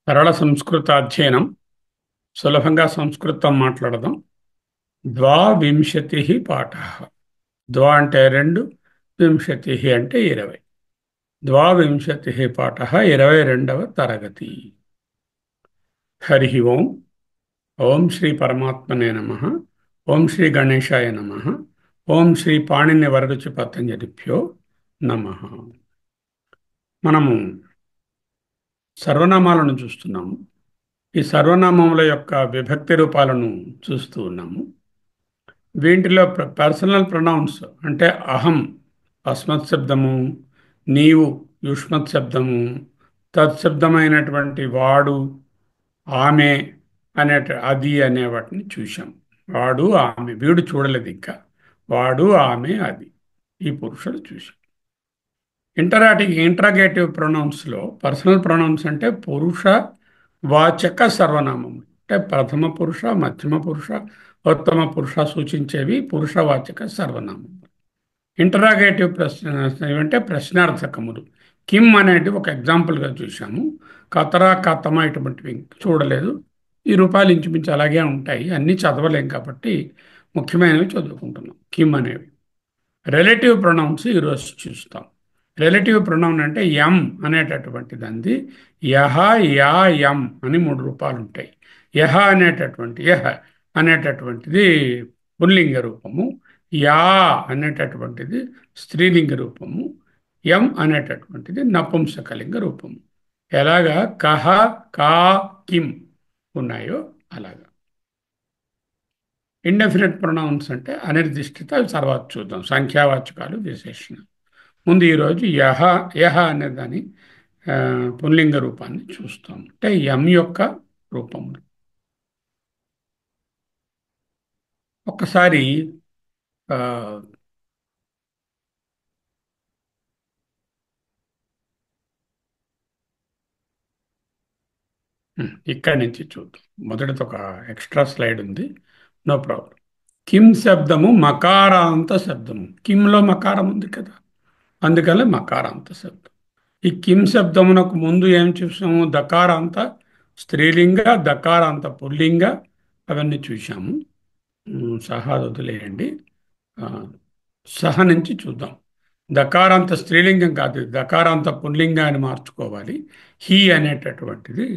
సరళ సంస్కృత అధ్యయనం సులభంగా సంస్కృతం మాట్లాడదాం. ద్వావింశతి పాఠ. ద్వా అంటే రెండు, వింశతి అంటే 20. ద్వావింశతి పాఠ 22వ తరగతి. హరి ఓం. ఓం శ్రీ పరమాత్మనే నమ. ఓం శ్రీ గణేశాయ నమ. ఓం శ్రీ పాణిని వరరుచి పతంజలిభ్యో నమ. మనము సర్వనామాలను చూస్తున్నాము. ఈ సర్వనామముల యొక్క విభక్తి రూపాలను చూస్తూ ఉన్నాము. వీటిలో పర్సనల్ ప్రొనౌన్స్ అంటే అహం అస్మత్ శబ్దము, నీవు యుష్మత్ శబ్దము, తత్శబ్దమైనటువంటి వాడు, ఆమె అది అనే వాటిని చూశాం. వాడు ఆమె, వీడు చూడలేదు ఇంకా. వాడు ఆమె అది, ఈ పురుషుడు చూశాం. ఇంట్రాగేటివ్ ప్రొనౌన్స్లో పర్సనల్ ప్రొనౌన్స్ అంటే పురుష వాచక సర్వనామం. అంటే ప్రథమ పురుష, మధ్యమ పురుష, ఉత్తమ పురుష సూచించేవి పురుషవాచక సర్వనామం. ఇంటరాగేటివ్ ప్రశ్న అంటే ప్రశ్నార్థకములు. కిమ్ అనేది ఒక ఎగ్జాంపుల్గా చూసాము. కతరా, కతమ ఇటువంటివి చూడలేదు. ఈ రూపాయలు ఇంచుమించు అలాగే ఉంటాయి. అన్నీ చదవలేం కాబట్టి ముఖ్యమైనవి చదువుకుంటున్నాం. కిమ్ అనేవి. రిలేటివ్ ప్రొనౌన్స్ ఈరోజు చూస్తాం. రిలేటివ్ ప్రొనౌన్ అంటే యం అనేటటువంటిది అంది. యహ, యా, యం అని 3 రూపాలు ఉంటాయి. యహ అనేటటువంటిది పుల్లింగ రూపము. యా అనేటటువంటిది స్త్రీలింగ రూపము. యం అనేటటువంటిది నపుంసకలింగ రూపము. ఎలాగా కహ, కా, కిం ఉన్నాయో అలాగా. ఇండెఫినెట్ ప్రొనౌన్స్ అంటే అనిర్దిష్టిత. అవి తర్వాత చూద్దాం. సంఖ్యావాచకాలు, విశేషణాలు. ముందు ఈరోజు యహ అనే దాని పుల్లింగ రూపాన్ని చూస్తాం. అంటే యం యొక్క రూపములు. ఒక్కసారి ఆ, ఇక్కడి నుంచి చూద్దాం. మొదటిది ఒక ఎక్స్ట్రా స్లైడ్ ఉంది. No problem. కిమ్ శబ్దము మకారాంత శబ్దము. కిమ్లో మకారం ఉంది కదా, అందుకని మకారాంత శబ్దం. ఈ కిమ్ శబ్దమునకు ముందు ఏం చూసాము? దకారాంత స్త్రీలింగ, దకారాంత పుల్లింగ, అవన్నీ చూసాము. సహా వదిలేయండి. ఆ, సహ నుంచి చూద్దాం. దకారాంత స్త్రీలింగం కాదు, దకారాంత పుల్లింగాన్ని మార్చుకోవాలి. హీ అనేటటువంటిది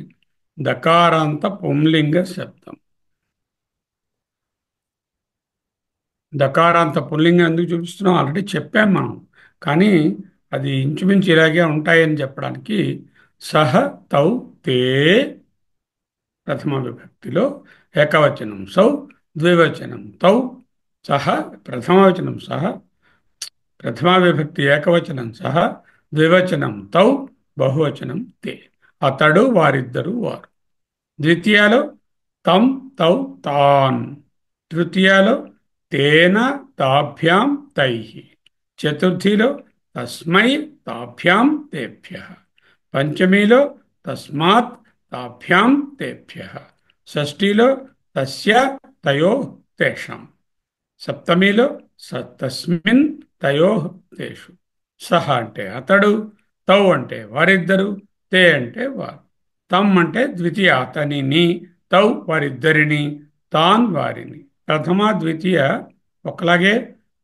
దకారాంత పుంలింగ శబ్దం. దకారాంత పుల్లింగం ఎందుకు చూపిస్తున్నాం ఆల్రెడీ చెప్పాం మనం. కానీ అది ఇంచుమించు ఇలాగే ఉంటాయని చెప్పడానికి సహ, తౌ, తే ప్రథమ విభక్తిలో ఏకవచనం, సౌ ద్వివచనం, తౌ సహ ప్రథమవచనం, సహ ప్రథమా విభక్తి ఏకవచనం, సహ ద్వివచనం, తౌ బహువచనం, తే అతడు, వారిద్దరు, వారు. ద్వితీయాలో తం, తౌ, తాన్. తృతీయాలో తేన, తాభ్యాం, తైః. చతుర్థిలో తస్మై, తాభ్యాం, తేభ్యః. పంచమిలో తస్మాత్, తాభ్యాం, తేభ్యః. షష్ఠిలో తస్య, తయోః, తేషాం. సప్తమిలో తస్మిన్, తయోః, తేషు. సహ అంటే అతడు, తౌ అంటే వారిద్దరు, తే అంటే వారు. తమ్ అంటే ద్వితీయ అతనిని, తౌ వారిద్దరిని, తాన్ వారిని. ప్రథమ ద్వితీయ ఒకలాగే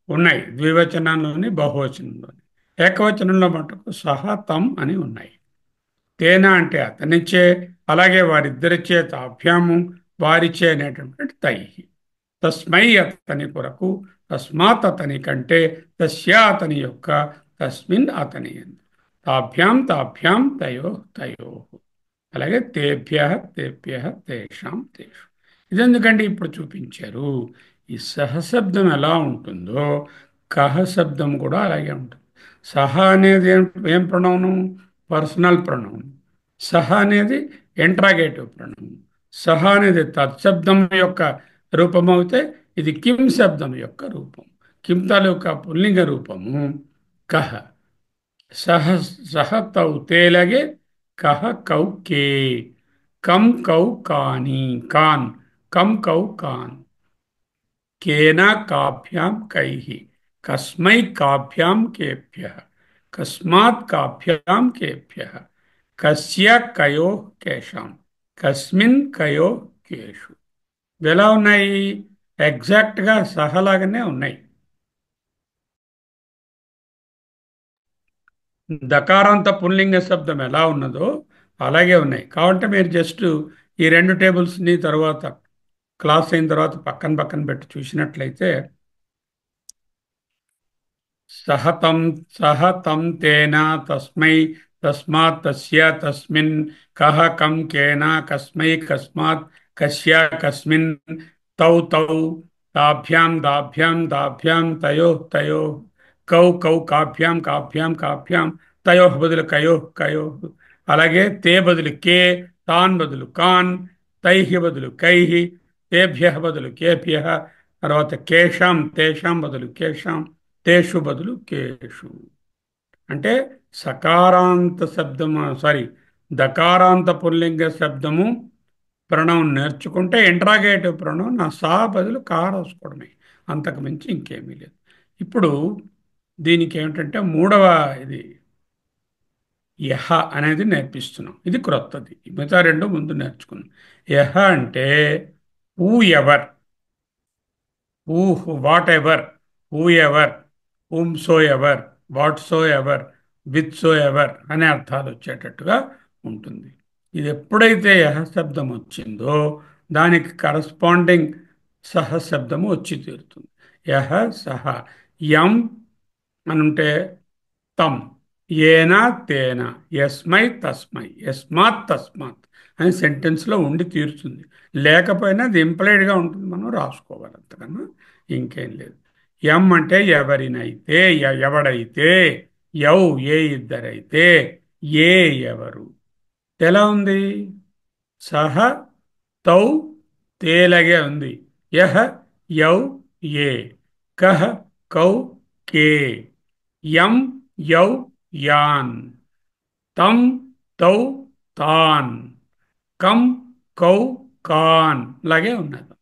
ఉన్నాయి ద్వివచనంలోని, బహువచనంలోని. ఏకవచనంలో మటుకు సహ, తమ్ అని ఉన్నాయి. తేన అంటే అతనిచ్చే, అలాగే వారిద్దరిచే తాభ్యాము, వారిచే అనేటటువంటి తై. తస్మై అతని కొరకు, తస్మాత్ అతని కంటే, తస్య అతని యొక్క, తస్మిన్ అతని యందు. తాభ్యాం, తాభ్యాం, తయో, తయో. అలాగే తేభ్య, తేభ్య, తేషాం, తేషు. ఇదెందుకంటే ఇప్పుడు చూపించారు. ఈ సహశబ్దం ఎలా ఉంటుందో కహ శబ్దం కూడా అలాగే ఉంటుంది. సహ అనేది ఏం ప్రణౌను? Personal pronoun. సహ అనేది ఇంట్రాగేటివ్ ప్రణౌన్. సహ అనేది తత్శబ్దం యొక్క రూపం అయితే, ఇది కిం శబ్దం యొక్క రూపం. కిం తాలూకా పుల్లింగ రూపము కహ. సహ సహ తౌ తేలగే కహ కౌ కే. కం కౌ కాని కాన్. కం కౌ కాన్. కేన కాభ్యాం కైః. కస్మై కాభ్యాం కేభ్యః. కస్మాత్ కాభ్యాం కేభ్యః. కస్య కయో కేశాం, కస్మిన్ కయో కేషు. ఎలా ఉన్నాయి? ఎగ్జాక్ట్గా సహలాగానే ఉన్నాయి. దకారాంత పుల్లింగ శబ్దం ఎలా ఉన్నదో అలాగే ఉన్నాయి. కాబట్టి మీరు జస్ట్ ఈ రెండు టేబుల్స్ని తర్వాత క్లాస్ అయిన తర్వాత పక్కన పక్కన పెట్టి చూసినట్లయితే సహతం సహతం తేన తస్మై తస్మాత్ తస్య తస్మిన్ కహ కం కేన కస్మై కస్మాత్ కస్య కస్మిన్ తౌ తౌ తాభ్యాం దాభ్యాం దాభ్యాం తయో తయో కౌ కౌ కాభ్యాం కాభ్యాం కాభ్యాం తయో బదులు కయో కయో. అలాగే తే బదులు కే, తాన్ బదులు కాన్, తైహి బదులు కైహి, తేభ్య బదులు కేభ్య, తర్వాత కేషాం తేషాం బదులు కేషాం, తేషు బదులు కేషు. అంటే సకారాంత శబ్దము, సారీ, దకారాంత పుల్లింగ శబ్దము ప్రణవం నేర్చుకుంటే ఇంట్రాగేటివ్ ప్రణవం నా సా బదులు కా రాసుకోవడమే, అంతకు మించి ఇంకేమీ లేదు. ఇప్పుడు దీనికి ఏమిటంటే మూడవ ఇది యహ అనేది నేర్పిస్తున్నాం. ఇది క్రొత్తది, మిగతా రెండు ముందు నేర్చుకున్నాం. యహ అంటే who ever, who what ever, who ever, whom so ever, what so ever, with so ever అనే అర్థాలు వచ్చేటట్టుగా ఉంటుంది. ఇది ఎప్పుడైతే యహ శబ్దం వచ్చిందో దానికి కరస్పాండింగ్ సహ శబ్దము వచ్చి తీరుతుంది. యహ సహ. యం అనుంటే తం, ఏనా తేన, యస్మై తస్మై, యస్మాత్ తస్మాత్ అని సెంటెన్స్లో ఉండి తీరుతుంది. లేకపోయినా అది ఇంప్లైడ్గా ఉంటుంది, మనం రాసుకోవాలి, అంతకన్నా ఇంకేం లేదు. ఎం అంటే ఎవరినైతే, ఎవడైతే, యౌ ఏ ఇద్దరైతే, ఏ ఎవరు. ఎలా ఉంది? సహ తౌ తేలగే ఉంది. యహ యౌ ఏ, కహ కౌ కే, యం యౌ యాన్, తం తౌ తాన్, కం కౌ కాన్ లాగే ఉన్నది.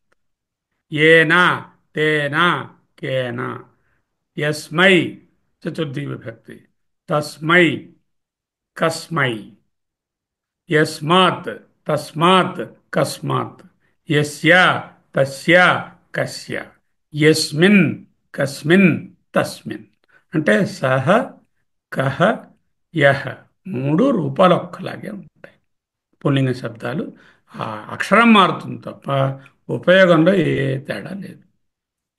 ఏనా తేనా కేనా, యస్మై చతుర్థి విభక్తి, తస్మై కస్మై, యస్మాత్ తస్మాత్ కస్మాత్, యస్య తస్య కస్య, యస్మిన్ కస్మిన్ తస్మిన్. అంటే సహ కహ యహ మూడు రూపాలు ఒక్కలాగే ఉంటాయి. పుల్లింగ శబ్దాలు ఆ అక్షరం మారుతుంది తప్ప ఉపయోగంలో ఏ తేడా లేదు.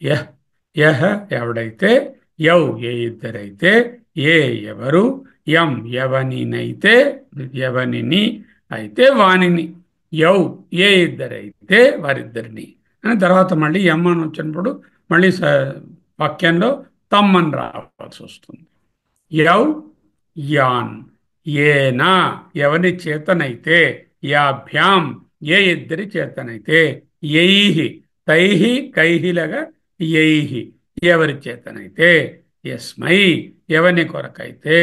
యహ్ యహ ఎవడైతే, యౌ ఏ ఇద్దరైతే, ఏ ఎవరు, యం ఎవనినైతే, ఎవనిని అయితే వానిని, యౌ ఏ ఇద్దరైతే వారిద్దరిని అని తర్వాత మళ్ళీ ఎం అని వచ్చినప్పుడు మళ్ళీ వాక్యంలో తమ్మని రావాల్సి వస్తుంది. యౌ యాన్, ఏనా ఎవని చేతనైతే, యాభ్యాం ఏ ఇద్దరి చేతనైతే, యైహి తైహి కైహిలగా యైహి ఎవరి చేతనైతే, యస్మై ఎవని కొరకైతే,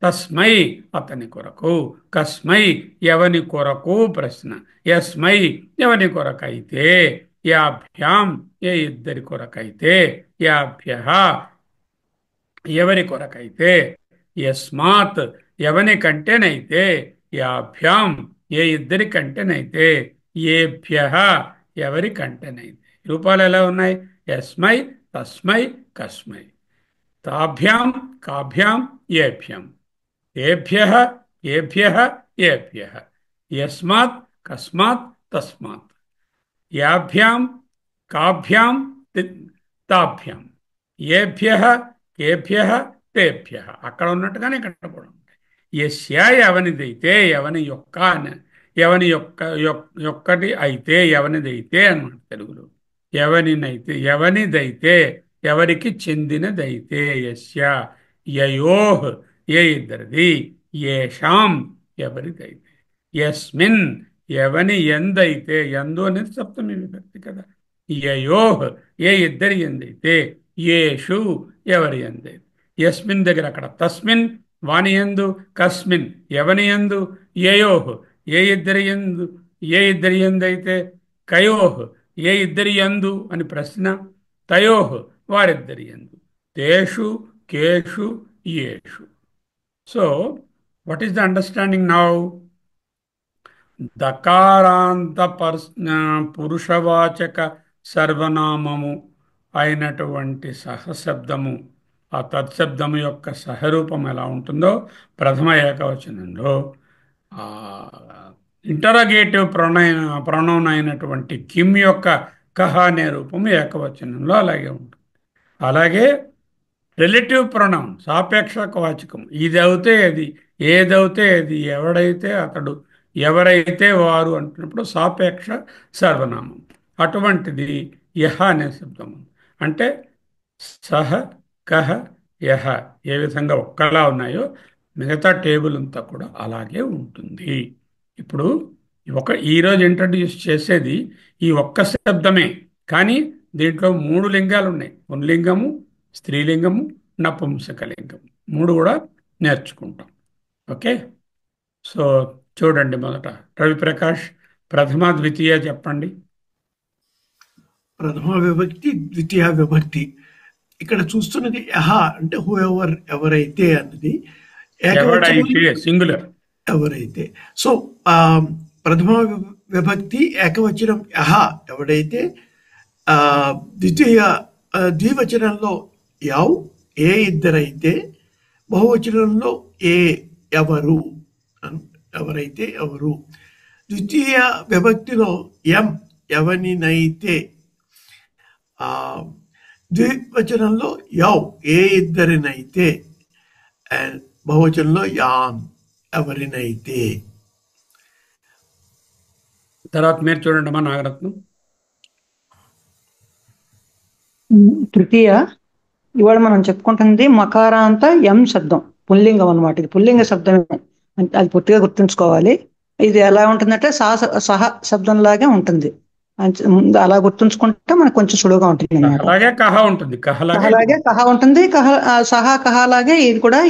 తస్మై అతని కొరకు, కస్మై ఎవని కొరకు ప్రశ్న, యస్మై ఎవని కొరకైతే, యాభ్యాం ఏ ఇద్దరి కొరకైతే, యాభ్య ఎవరి కొరకైతే, యస్మాత్ ఎవని కంటేనైతే, యాభ్యాం ఏ ఇద్దరి కంటేనైతే, ఏభ్య ఎవరి కంటేనైతే. రూపాలు ఎలా ఉన్నాయి? యస్మై తస్మై కస్మై, తాభ్యాం కాభ్యాం ఏభ్యం, ఏభ్య ఏభ్య ఏభ్య, యస్మాత్ కస్మాత్ తస్మాత్, యాభ్యాం కాభ్యాం తాభ్యాం, ఏభ్య కేభ్య తేభ్య. అక్కడ ఉన్నట్టుగానే ఇక్కడ కూడా ఉంటాయి. యస్య ఎవనిదైతే, ఎవని యొక్క ఎవని యొక్క యొక్కటి అయితే, ఎవనిదైతే అన్నమాట తెలుగులో. ఎవనినైతే ఎవనిదైతే ఎవరికి చెందినదైతే, యస్య యయోహ్ ఏ ఇద్దరిది, ఏషాం ఎవరిదైతే, యస్మిన్ ఎవని ఎందైతే, ఎందు అనేది సప్తమి విభక్తి కదా, యయోహ్ ఏ ఇద్దరి ఎందైతే, యేషు ఎవరి ఎందైతే. యస్మిన్ దగ్గర అక్కడ తస్మిన్ వాని ఎందు, కస్మిన్ ఎవని ఎందు, యయోహ్ ఏ ఇద్దరి ఎందు, ఏ ఇద్దరి ఎందైతే, కయోహ్ ఏ ఇద్దరి యందు అని ప్రశ్న, తయోహ్ వారిద్దరి యందు, తేషు కేషు యేషు. So what is the understanding now? దకారాంత పురుషవాచక సర్వనామము అయినటువంటి సహశబ్దము, ఆ తత్శబ్దము యొక్క సహరూపం ఎలా ఉంటుందో ప్రథమ ఏకవచనంలో, ఆ ఇంటరాగేటివ్ ప్రొనౌన్ అయినటువంటి కిమ్ యొక్క కహ అనే రూపం ఏకవచనంలో అలాగే ఉంటుంది. అలాగే రిలేటివ్ ప్రొనౌన్ సాపేక్షక వాచకం, ఇది అవుతే అది, ఏదవుతే అది, ఎవడైతే అతడు, ఎవరైతే వారు అంటున్నప్పుడు సాపేక్ష సర్వనామం. అటువంటిది యహ అనే శబ్దం. అంటే సహ, కహ, యహ ఏ విధంగా ఒక్కలా ఉన్నాయో మిగతా టేబుల్ అంతా కూడా అలాగే ఉంటుంది. ఇప్పుడు ఈరోజు ఇంట్రడ్యూస్ చేసేది ఈ ఒక్క శబ్దమే, కానీ దీంట్లో మూడు లింగాలు ఉన్నాయి. పుంలింగము, స్త్రీలింగము, నపుంసకలింగం, మూడు కూడా నేర్చుకుంటాం. ఓకే. సో చూడండి, మొదట రవిప్రకాష్ ప్రథమ ద్వితీయ చెప్పండి. ప్రథమ విభక్తి, ద్వితీయ విభక్తి. ఇక్కడ చూస్తున్నది యహ అంటే హూ ఎవర్, ఎవరైతే అన్నది. ఏకవచనం ఎవడైతే సింగులర్. ఎవరైతే. సో ప్రథమ విభక్తి ఏకవచనం యహ ఎవడైతే. ఆ ద్వితీయ ద్వివచనంలో యవ్ ఏ ఇద్దరైతే. బహువచనంలో ఏ ఎవరు, ఎవరైతే ఎవరు. ద్వితీయ విభక్తిలో ఎం ఎవనినైతే. ఆ ద్వివచనంలో యవ్ ఏ ఇద్దరినైతే. అండ్ బహువచనంలో యాన్ ఎవరినైతే. తర్వాత మీరు చూడండి అమ్మా నాగరత్నం. తృతీయ, ఇవాళ మనం చెప్పుకుంటుంది మకారాంత ఎం శబ్దం, పుల్లింగం అనమాట. ఇది పుల్లింగ శబ్దమే, అది పూర్తిగా గుర్తుంచుకోవాలి. ఇది ఎలా ఉంటుందంటే సహ శబ్దం లాగే ఉంటుంది. ముందు అలా గుర్తుంచుకుంటే మనకు కొంచెం సులువుగా ఉంటుంది అనమాట. అలాగే కహ ఉంటుంది, కహలాగే కహ ఉంటుంది, సహ కహలాగే ఇది కూడా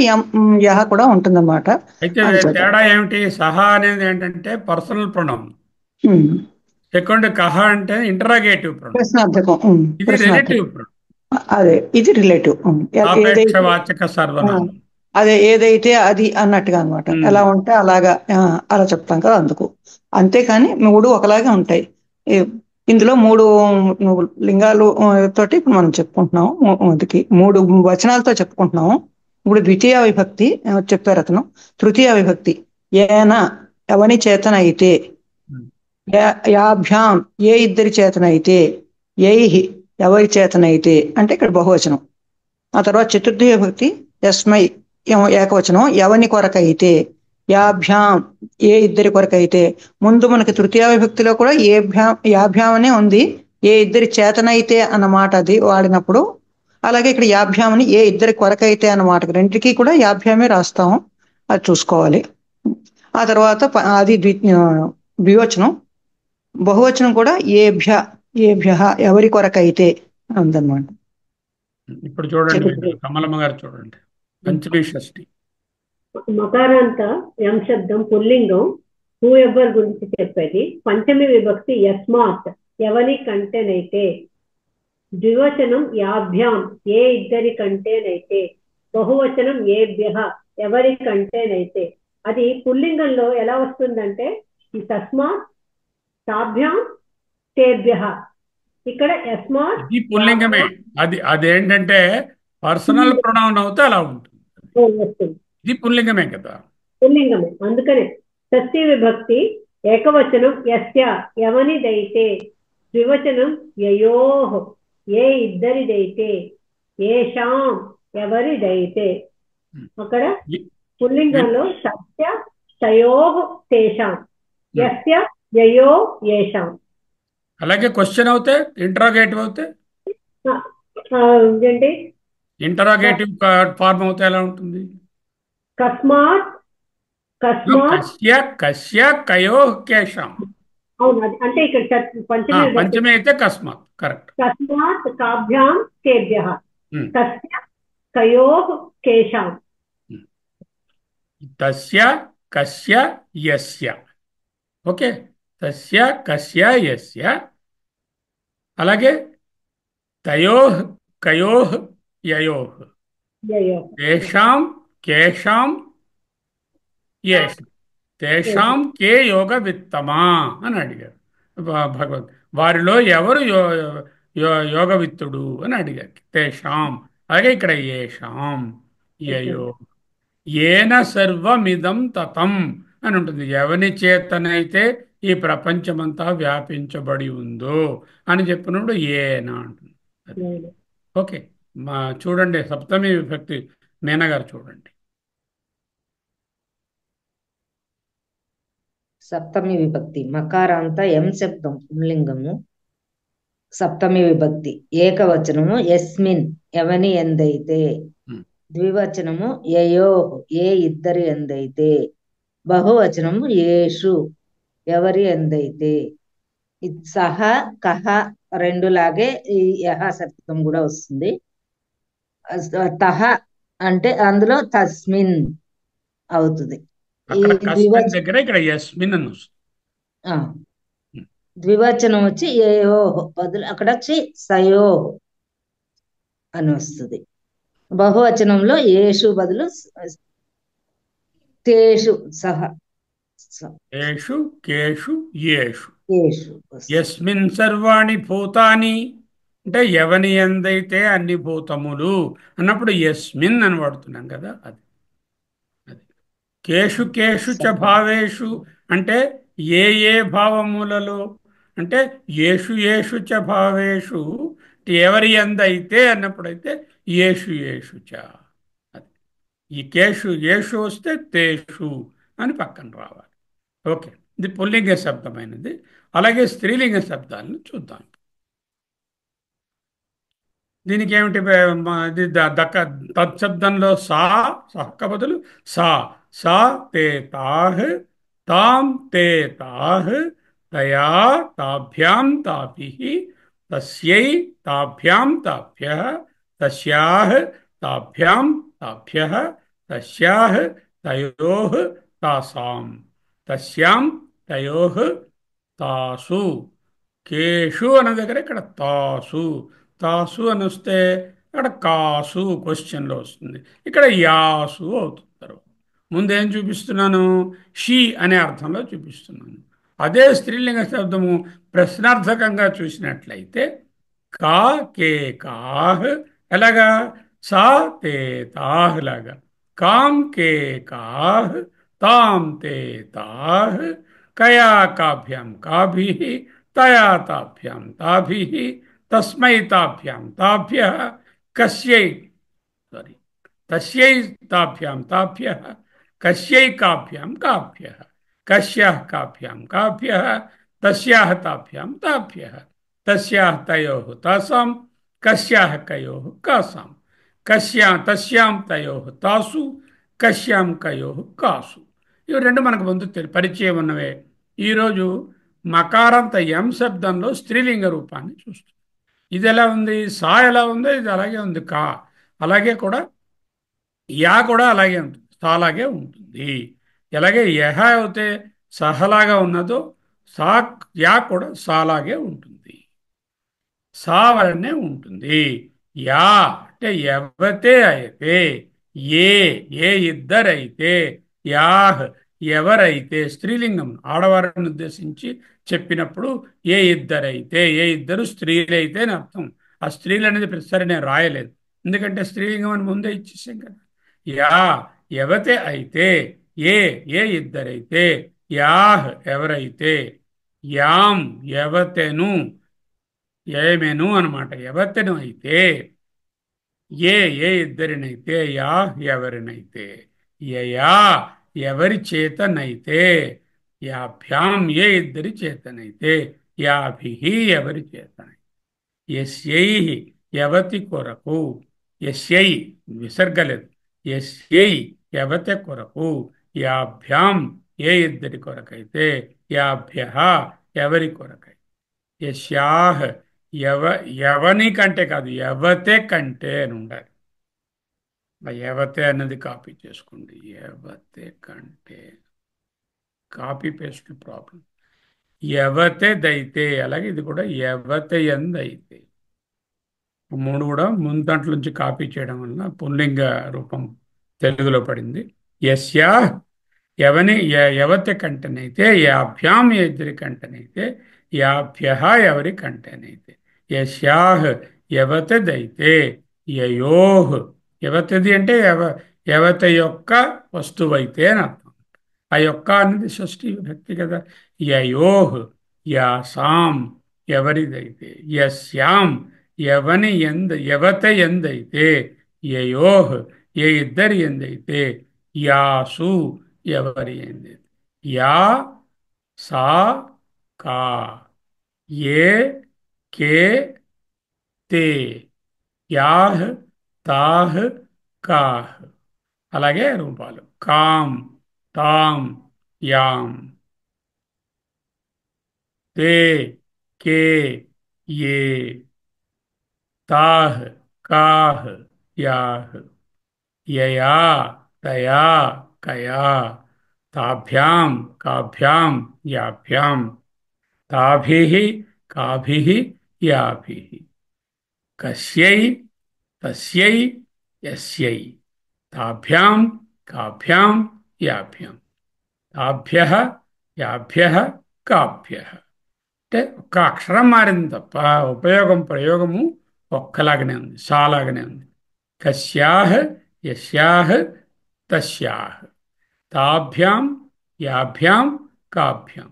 యహ కూడా ఉంటుంది అనమాట. అయితే తేడా ఏమిటి? సహా అనేది ఏంటంటే పర్సనల్ ప్రొనౌన్, సెకండ్ కహ అంటే ఇంటరాగేటివ్ ప్రొనౌన్, ప్రశ్నార్థకం. ఇది రిలేటివ్ ప్రొనౌన్, అదే ఇది రిలేటివ్. సాపేక్షవాచక సర్వనామం. అదే ఏదైతే అది అన్నట్టుగా అనమాట. ఎలా ఉంటే అలాగా, అలా చెప్తాం కదా, అందుకు. అంతేకాని మూడు ఒకలాగే ఉంటాయి. ఇందులో మూడు లింగాలు తోటి ఇప్పుడు మనం చెప్పుకుంటున్నాం. అందుకే మూడు వచనాలతో చెప్పుకుంటున్నాము. ఇప్పుడు ద్వితీయ విభక్తి చెప్పారు అతను. తృతీయ విభక్తి ఏన ఎవని చేతనైతే. యాభ్యాం ఏ ఇద్దరి చేతనైతే. ఏహి ఎవరి చేతనైతే అంటే ఇక్కడ బహువచనం. ఆ తర్వాత చతుర్థి విభక్తి యస్మై ఏకవచనం ఎవని కొరకైతే. యాభ్యాం ఏ ఇద్దరి కొరకైతే. ముందు మనకి తృతీయ విభక్తిలో కూడా యాభ్యాం అనే ఉంది, ఏ ఇద్దరి చేతనైతే అన్నమాట అది వాడినప్పుడు. అలాగే ఇక్కడ యాభ్యాం అని ఏ ఇద్దరి కొరకైతే అన్నమాట, రెండుకి కూడా యాభ్యామే రాస్తాము, అది చూసుకోవాలి. ఆ తర్వాత అది ద్వివచనం. బహువచనం కూడా ఏభ్య, ఏభ్య ఎవరి కొరకైతే ఉందన్నమాట. ఇప్పుడు చూడండి కమలమ్మ గారు, చూడండి పంచమీ షష్ఠి. మకారాంత ఎం శబ్దం పుల్లింగం హూ ఎవర్ గురించి చెప్పేది. పంచమి విభక్తి యస్మాత్ ఎవరి కంటేనైతే. ద్వివచనం యాభ్యాం ఏ ఇద్దరి కంటేనైతే. బహువచనం ఏభ్య ఎవరి కంటేనైతే. అది పుల్లింగంలో ఎలా వస్తుందంటే ఈ తస్మాత్, తాభ్యాం, తేభ్య. ఇక్కడ యస్మాత్ పుల్లింగమే. అదేంటంటే పర్సనల్ ప్రొనౌన్ అవుతే అలా ఉంటుంది. ఇది పుల్లింగమే కదా. పుల్లింగమే, అందుకనే. షష్ఠీ విభక్తి ఏకవచనం యస్య ఎవనిదైతే. ద్వివచనం యయోః ఏ ఇద్దరిదైతే. ఏషాం ఎవరిదైతే. అక్కడ పుల్లింగంలో సత్య తయోః తేషాం, యస్య యయో ఏషాం. అలాగే క్వశ్చన్ అవుతే, ఇంటరాగేటివ్ అవుతే, ఏంటి ఇంటరాగేటివ్ ఫార్మ్ అవుతే ఎలా ఉంటుంది? కస్మాత్, కస్య కస్య కయోః కేషాం. అవును, అంటే ఇక్కడ పంచమి అయితే కస్మాత్, కరెక్ట్. కస్మాత్ కాభ్యాం కేభ్యః. కస్య కయోః కేషాం. తస్య కస్య యస్య. ఓకే, తస్య కస్య యస్య. అలాగే తయోః కయోః యయోః. తేషాం కేషాం ఎస్. తేషాం కే యోగ విత్తమా అని అడిగారు భగవద్. వారిలో ఎవరు యోగవిత్తుడు అని అడిగారు. తేషాం, అలాగే ఇక్కడ ఏషాం, యయో, ఏన సర్వమిదం తతం అని ఉంటుంది. ఎవని చేతనైతే ఈ ప్రపంచమంతా వ్యాపించబడి ఉందో అని చెప్పినప్పుడు ఏన అంటుంది. అది. ఓకే. చూడండి సప్తమి విభక్తి మీనగారు చూడండి. సప్తమి విభక్తి మకారాంత ఎం శబ్దం పుంలింగము. సప్తమి విభక్తి ఏకవచనము ఎస్మిన్ ఎవని ఎందైతే. ద్వివచనము యయో ఏ ఇద్దరి ఎందైతే. బహువచనము ఏషు ఎవరి ఎందైతే. సహ కహ రెండులాగే ఈ యహ శబ్దం కూడా వస్తుంది. తహ అంటే అందులో తస్మిన్ అవుతుంది. ఈ దగ్గర ఇక్కడ యస్మిన్ అని వస్తుంది. ద్వివచనం వచ్చి ఏయో బదులు అక్కడ వచ్చి సయో అని వస్తుంది. బహువచనంలో ఏషు బదులు తేషు సహ ఏషు కేషు యేషు. ఏషు యస్మిన్ సర్వాణి భూతాని అంటే ఎవని ఎందైతే అన్ని భూతములు అన్నప్పుడు యస్మిన్ అని వాడుతున్నాం కదా. అది అది కేషు కేషు చ భావేషు అంటే ఏ ఏ భావములలో అంటే యేషు యేషు చ భావేషు ఎవరి ఎందైతే అన్నప్పుడైతే యేషు యేషు చ. అది ఈ కేషు యేషు వస్తే తేషు అని పక్కన రావాలి. ఓకే. ఇది పుల్లింగ శబ్దమైనది. అలాగే స్త్రీలింగ శబ్దాలను చూద్దాం. దీనికి ఏమిటి ఇది తత్శబ్దంలో సహక బదులు సా సా తే తాహ్ తాం తే తాహ్ తయా తాభ్యాం తాభిః తస్యై తాభ్యాం తాభ్యః తస్యాః తాభ్యాం తాభ్యః తస్యాః తయోః తాసాం తస్యాం తయోః తాసు. కేషు అన్న దగ్గర ఇక్కడ తాసు. తాసు అని వస్తే అక్కడ కాసు క్వశ్చన్లో వస్తుంది. ఇక్కడ యాసు అవుతుంది. తర్వాత ముందేం చూపిస్తున్నాను? షీ అనే అర్థంలో చూపిస్తున్నాను. అదే స్త్రీలింగ శబ్దము ప్రశ్నార్థకంగా చూసినట్లయితే కా కే కాహ్ ఎలాగా సా తే తాహ్ లాగా. కాం కే కాహ్ తాం తే తాహ్ కయా కాభ్యాం కాభిః తయా తాభ్యాం తాభిః తస్మై తాభ్యాం తాభ్యః కస్యై తస్యై తాభ్యాం తాభ్యః కస్యై కాభ్యాం కాభ్యః కస్యాః కాభ్యాం కాభ్యః తస్యాః తాభ్యాం తాభ్యః తస్యాః తయోః తాసాం కస్యాః కయోః కాసాం తస్యాం తయోః తాసు కస్యాం కయోః కాసు. ఇవి రెండు మనకు ముందు పరిచయం ఉన్నవే. ఈరోజు మకారంత ఎం శబ్దంలో స్త్రీలింగ రూపాన్ని చూస్తుంది. ఇది ఎలా ఉంది? సా ఎలా ఉందో ఇది అలాగే ఉంది. కా అలాగే కూడా యా కూడా అలాగే ఉంటుంది. సాలాగే ఉంటుంది. ఎలాగే యహ అయితే సహలాగా ఉన్నదో సా యా కూడా సాలాగే ఉంటుంది. సా వలనే ఉంటుంది. యా అంటే ఎవతే అయితే, ఏ ఏ ఇద్దరైతే, యాహ్ ఎవరైతే స్త్రీలింగం ఆడవారిని ఉద్దేశించి చెప్పినప్పుడు ఏ ఇద్దరైతే, ఏ ఇద్దరు స్త్రీలైతే అని అర్థం. ఆ స్త్రీలు అనేది ప్రతిసారి నేను రాయలేదు, ఎందుకంటే స్త్రీలింగం అని ముందే ఇచ్చేసాం కదా. యా ఎవతే అయితే, ఏ ఏ ఇద్దరైతే, యాహ్ ఎవరైతే, యాం ఎవతెను ఏమెను అనమాట. ఎవతెను అయితే, ఏ ఏ ఇద్దరినైతే, యా ఎవరినైతే, యయా ఎవరి చేతనైతే, యాభ్యాం ఏ ఇద్దరి చేతనైతే, యాభిః ఎవరి చేతనైతే, యస్యై యవతి కొరకు, యస్యై విసర్గలేదు, యస్యై యవతి కొరకు, యాభ్యాం ఏ ఇద్దరి కొరకైతే, యాభ్యః ఎవరి కొరకై, యస్యాహ్ యవని కంటే కాదు యవతే కంటే అని ఉండాలి. యవతే అన్నది కాపీ చేసుకోండి. యవతే కంటే కాపీ పేస్ట్ ప్రాబ్లం. యవతే దైతే అలాగే ఇది కూడా యవతే ఎందైతే. మూడు కూడా ముందు దాంట్లో నుంచి కాపీ చేయడం వలన పుల్లింగ రూపం తెలుగులో పడింది. యస్యా యవతి కంటేనైతే, యాభ్యాం ఇద్దరి కంటేనైతే, యాభ్య ఎవరి కంటేనైతే. యస్యాహ్ యవతదైతే, యయోహ్ యవతది అంటే యవత యొక్క వస్తువైతే అని అర్థం. ఆ యొక్క అనేది షష్ఠీ విభక్తి కదా. యయోహ్ యాసాం ఎవరిదైతే, యస్యాం యవత ఎందైతే, యయోహ్ ఏ ఇద్దరి ఎందైతే, యాసు ఎవరి ఎందైతే. యా సా కా ఏ కే తే యాహ్ తాహ్ కాహ్. అలాగే రూపాలు కాం తాం యాం తే కే ఏ తాహ్ కాహ్ యాహ్ యయా తయా కయా తాభ్యాం కాభ్యాం యాభ్యాం తాభిః కాభిః యాభిః కస్యై తస్యై యస్యై తాభ్యాం కాభ్యాం యాభ్యాం తాభ్యః యాభ్యః కాభ్యః. అంటే ఒక్క అక్షరం మారింది తప్ప ప్రయోగము ఒక్కలాగానే ఉంది, సాలాగానే ఉంది. కస్యాహ్ యస్యాహ్ తస్యాహ్ తాభ్యాం యాభ్యాం కాభ్యాం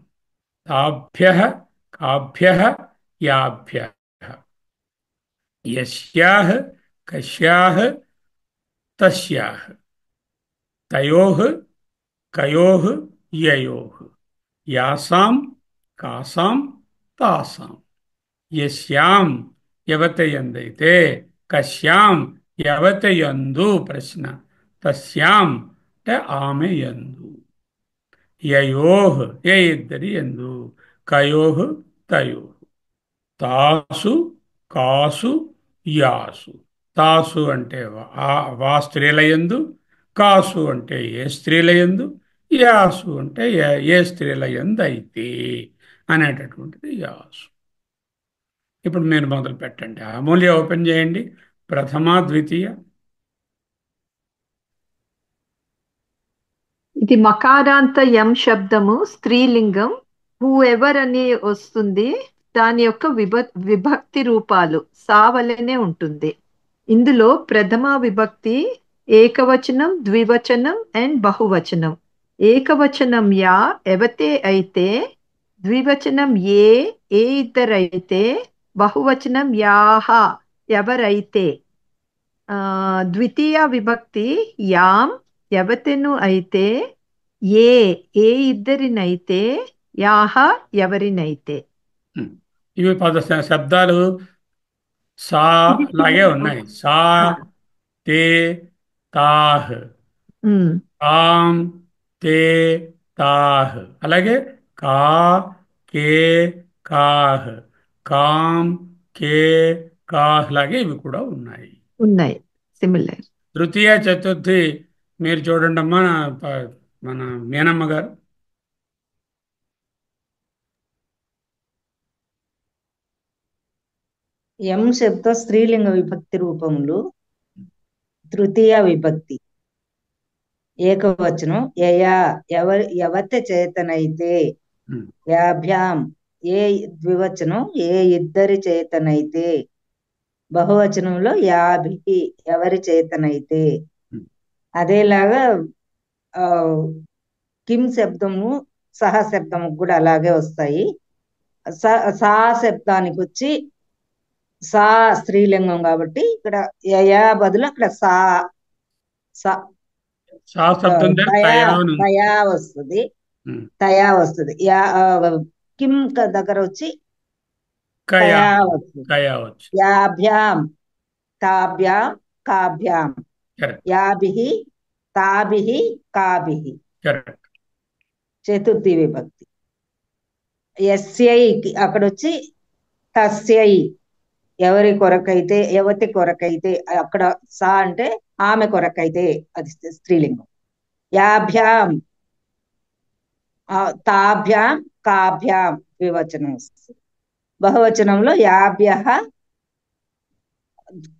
తాభ్యః కాభ్యః యాభ్యః యస్యాహ్ కస్యాహ్ తస్యాహ్ తయోః కయోః యయోః యాసాం కాసాం తాసాం యస్యాం యవతయందైతే, కశ్యాం యవతయందు ప్రశ్న, తస్యాం అంటే ఆమె యందు, యయోః ఏ ఇద్దరి యందు, కయోః తయోః తాసు కాసు యాసు. తాసు అంటే వా స్త్రీలయందు, కాసు అంటే ఏ స్త్రీలయందు, యాసు అంటే ఏ స్త్రీలయందు అయితే అనేటటువంటిది యాసు. ఇప్పుడు మీరు మొదలు పెట్టండి. అమూల్య ఓపెన్ చేయండి. ప్రథమ ద్వితీయ. ఇది మకారాంత యం శబ్దము స్త్రీలింగం. హూ ఎవర్ అని వస్తుంది. దాని యొక్క విభక్తి రూపాలు సా వలనే ఉంటుంది. ఇందులో ప్రథమ విభక్తి ఏకవచనం, ద్వివచనం అండ్ బహువచనం. ఏకవచనం యా ఎవతే అయితే, ద్వివచనం ఏ ఇద్దరైతే, బహువచనం యాహ ఎవరైతే. ద్వితీయ విభక్తి యాం ఎవతెను అయితే, ఏ ఇద్దరినైతే, యాహ ఎవరినైతే. ఇవి శబ్దాలు సా లాగే ఉన్నాయి. సా తే తాహ్, కాం తే తాహ్. అలాగే కా కే కాహ్, కాం కే కాహ్ లాగే ఇవి కూడా ఉన్నాయి. సిమిలర్. తృతీయ చతుర్థి మీరు చూడండి అమ్మా. మన మేనమ్మ గారు. యం శబ్ద స్త్రీలింగ విభక్తి రూపములు. తృతీయ విభక్తి ఏకవచనం యయా యవత చేతనైతే, యాభ్యాం ఏ ద్వివచనం ఏ ఇద్దరి చేతనైతే, బహువచనంలో యాభి ఎవరి చేతనైతే. అదేలాగా కిం శబ్దము సహ శబ్దము కూడా అలాగే వస్తాయి. సా శబ్దానికి వచ్చి సా స్త్రీలింగం కాబట్టి ఇక్కడ యయా బదులు అక్కడ తయా వస్తుంది. తయా వస్తుంది. కిం దగ్గర వచ్చి కయా వస్తుంది. యాభ్యాం తాభ్యాం కాభ్యాం యాభిః తాభిః కాభిః. చతుర్థి విభక్తి యస్యై అక్కడ వచ్చి తస్యై ఎవరి కొరకైతే, యవతి కొరకైతే, అక్కడ సా అంటే ఆమె కొరకైతే అది స్త్రీలింగం. యాభ్యాం తాభ్యాం కాభ్యాం ద్వివచనం వస్తుంది. బహువచనంలో యాభ్యః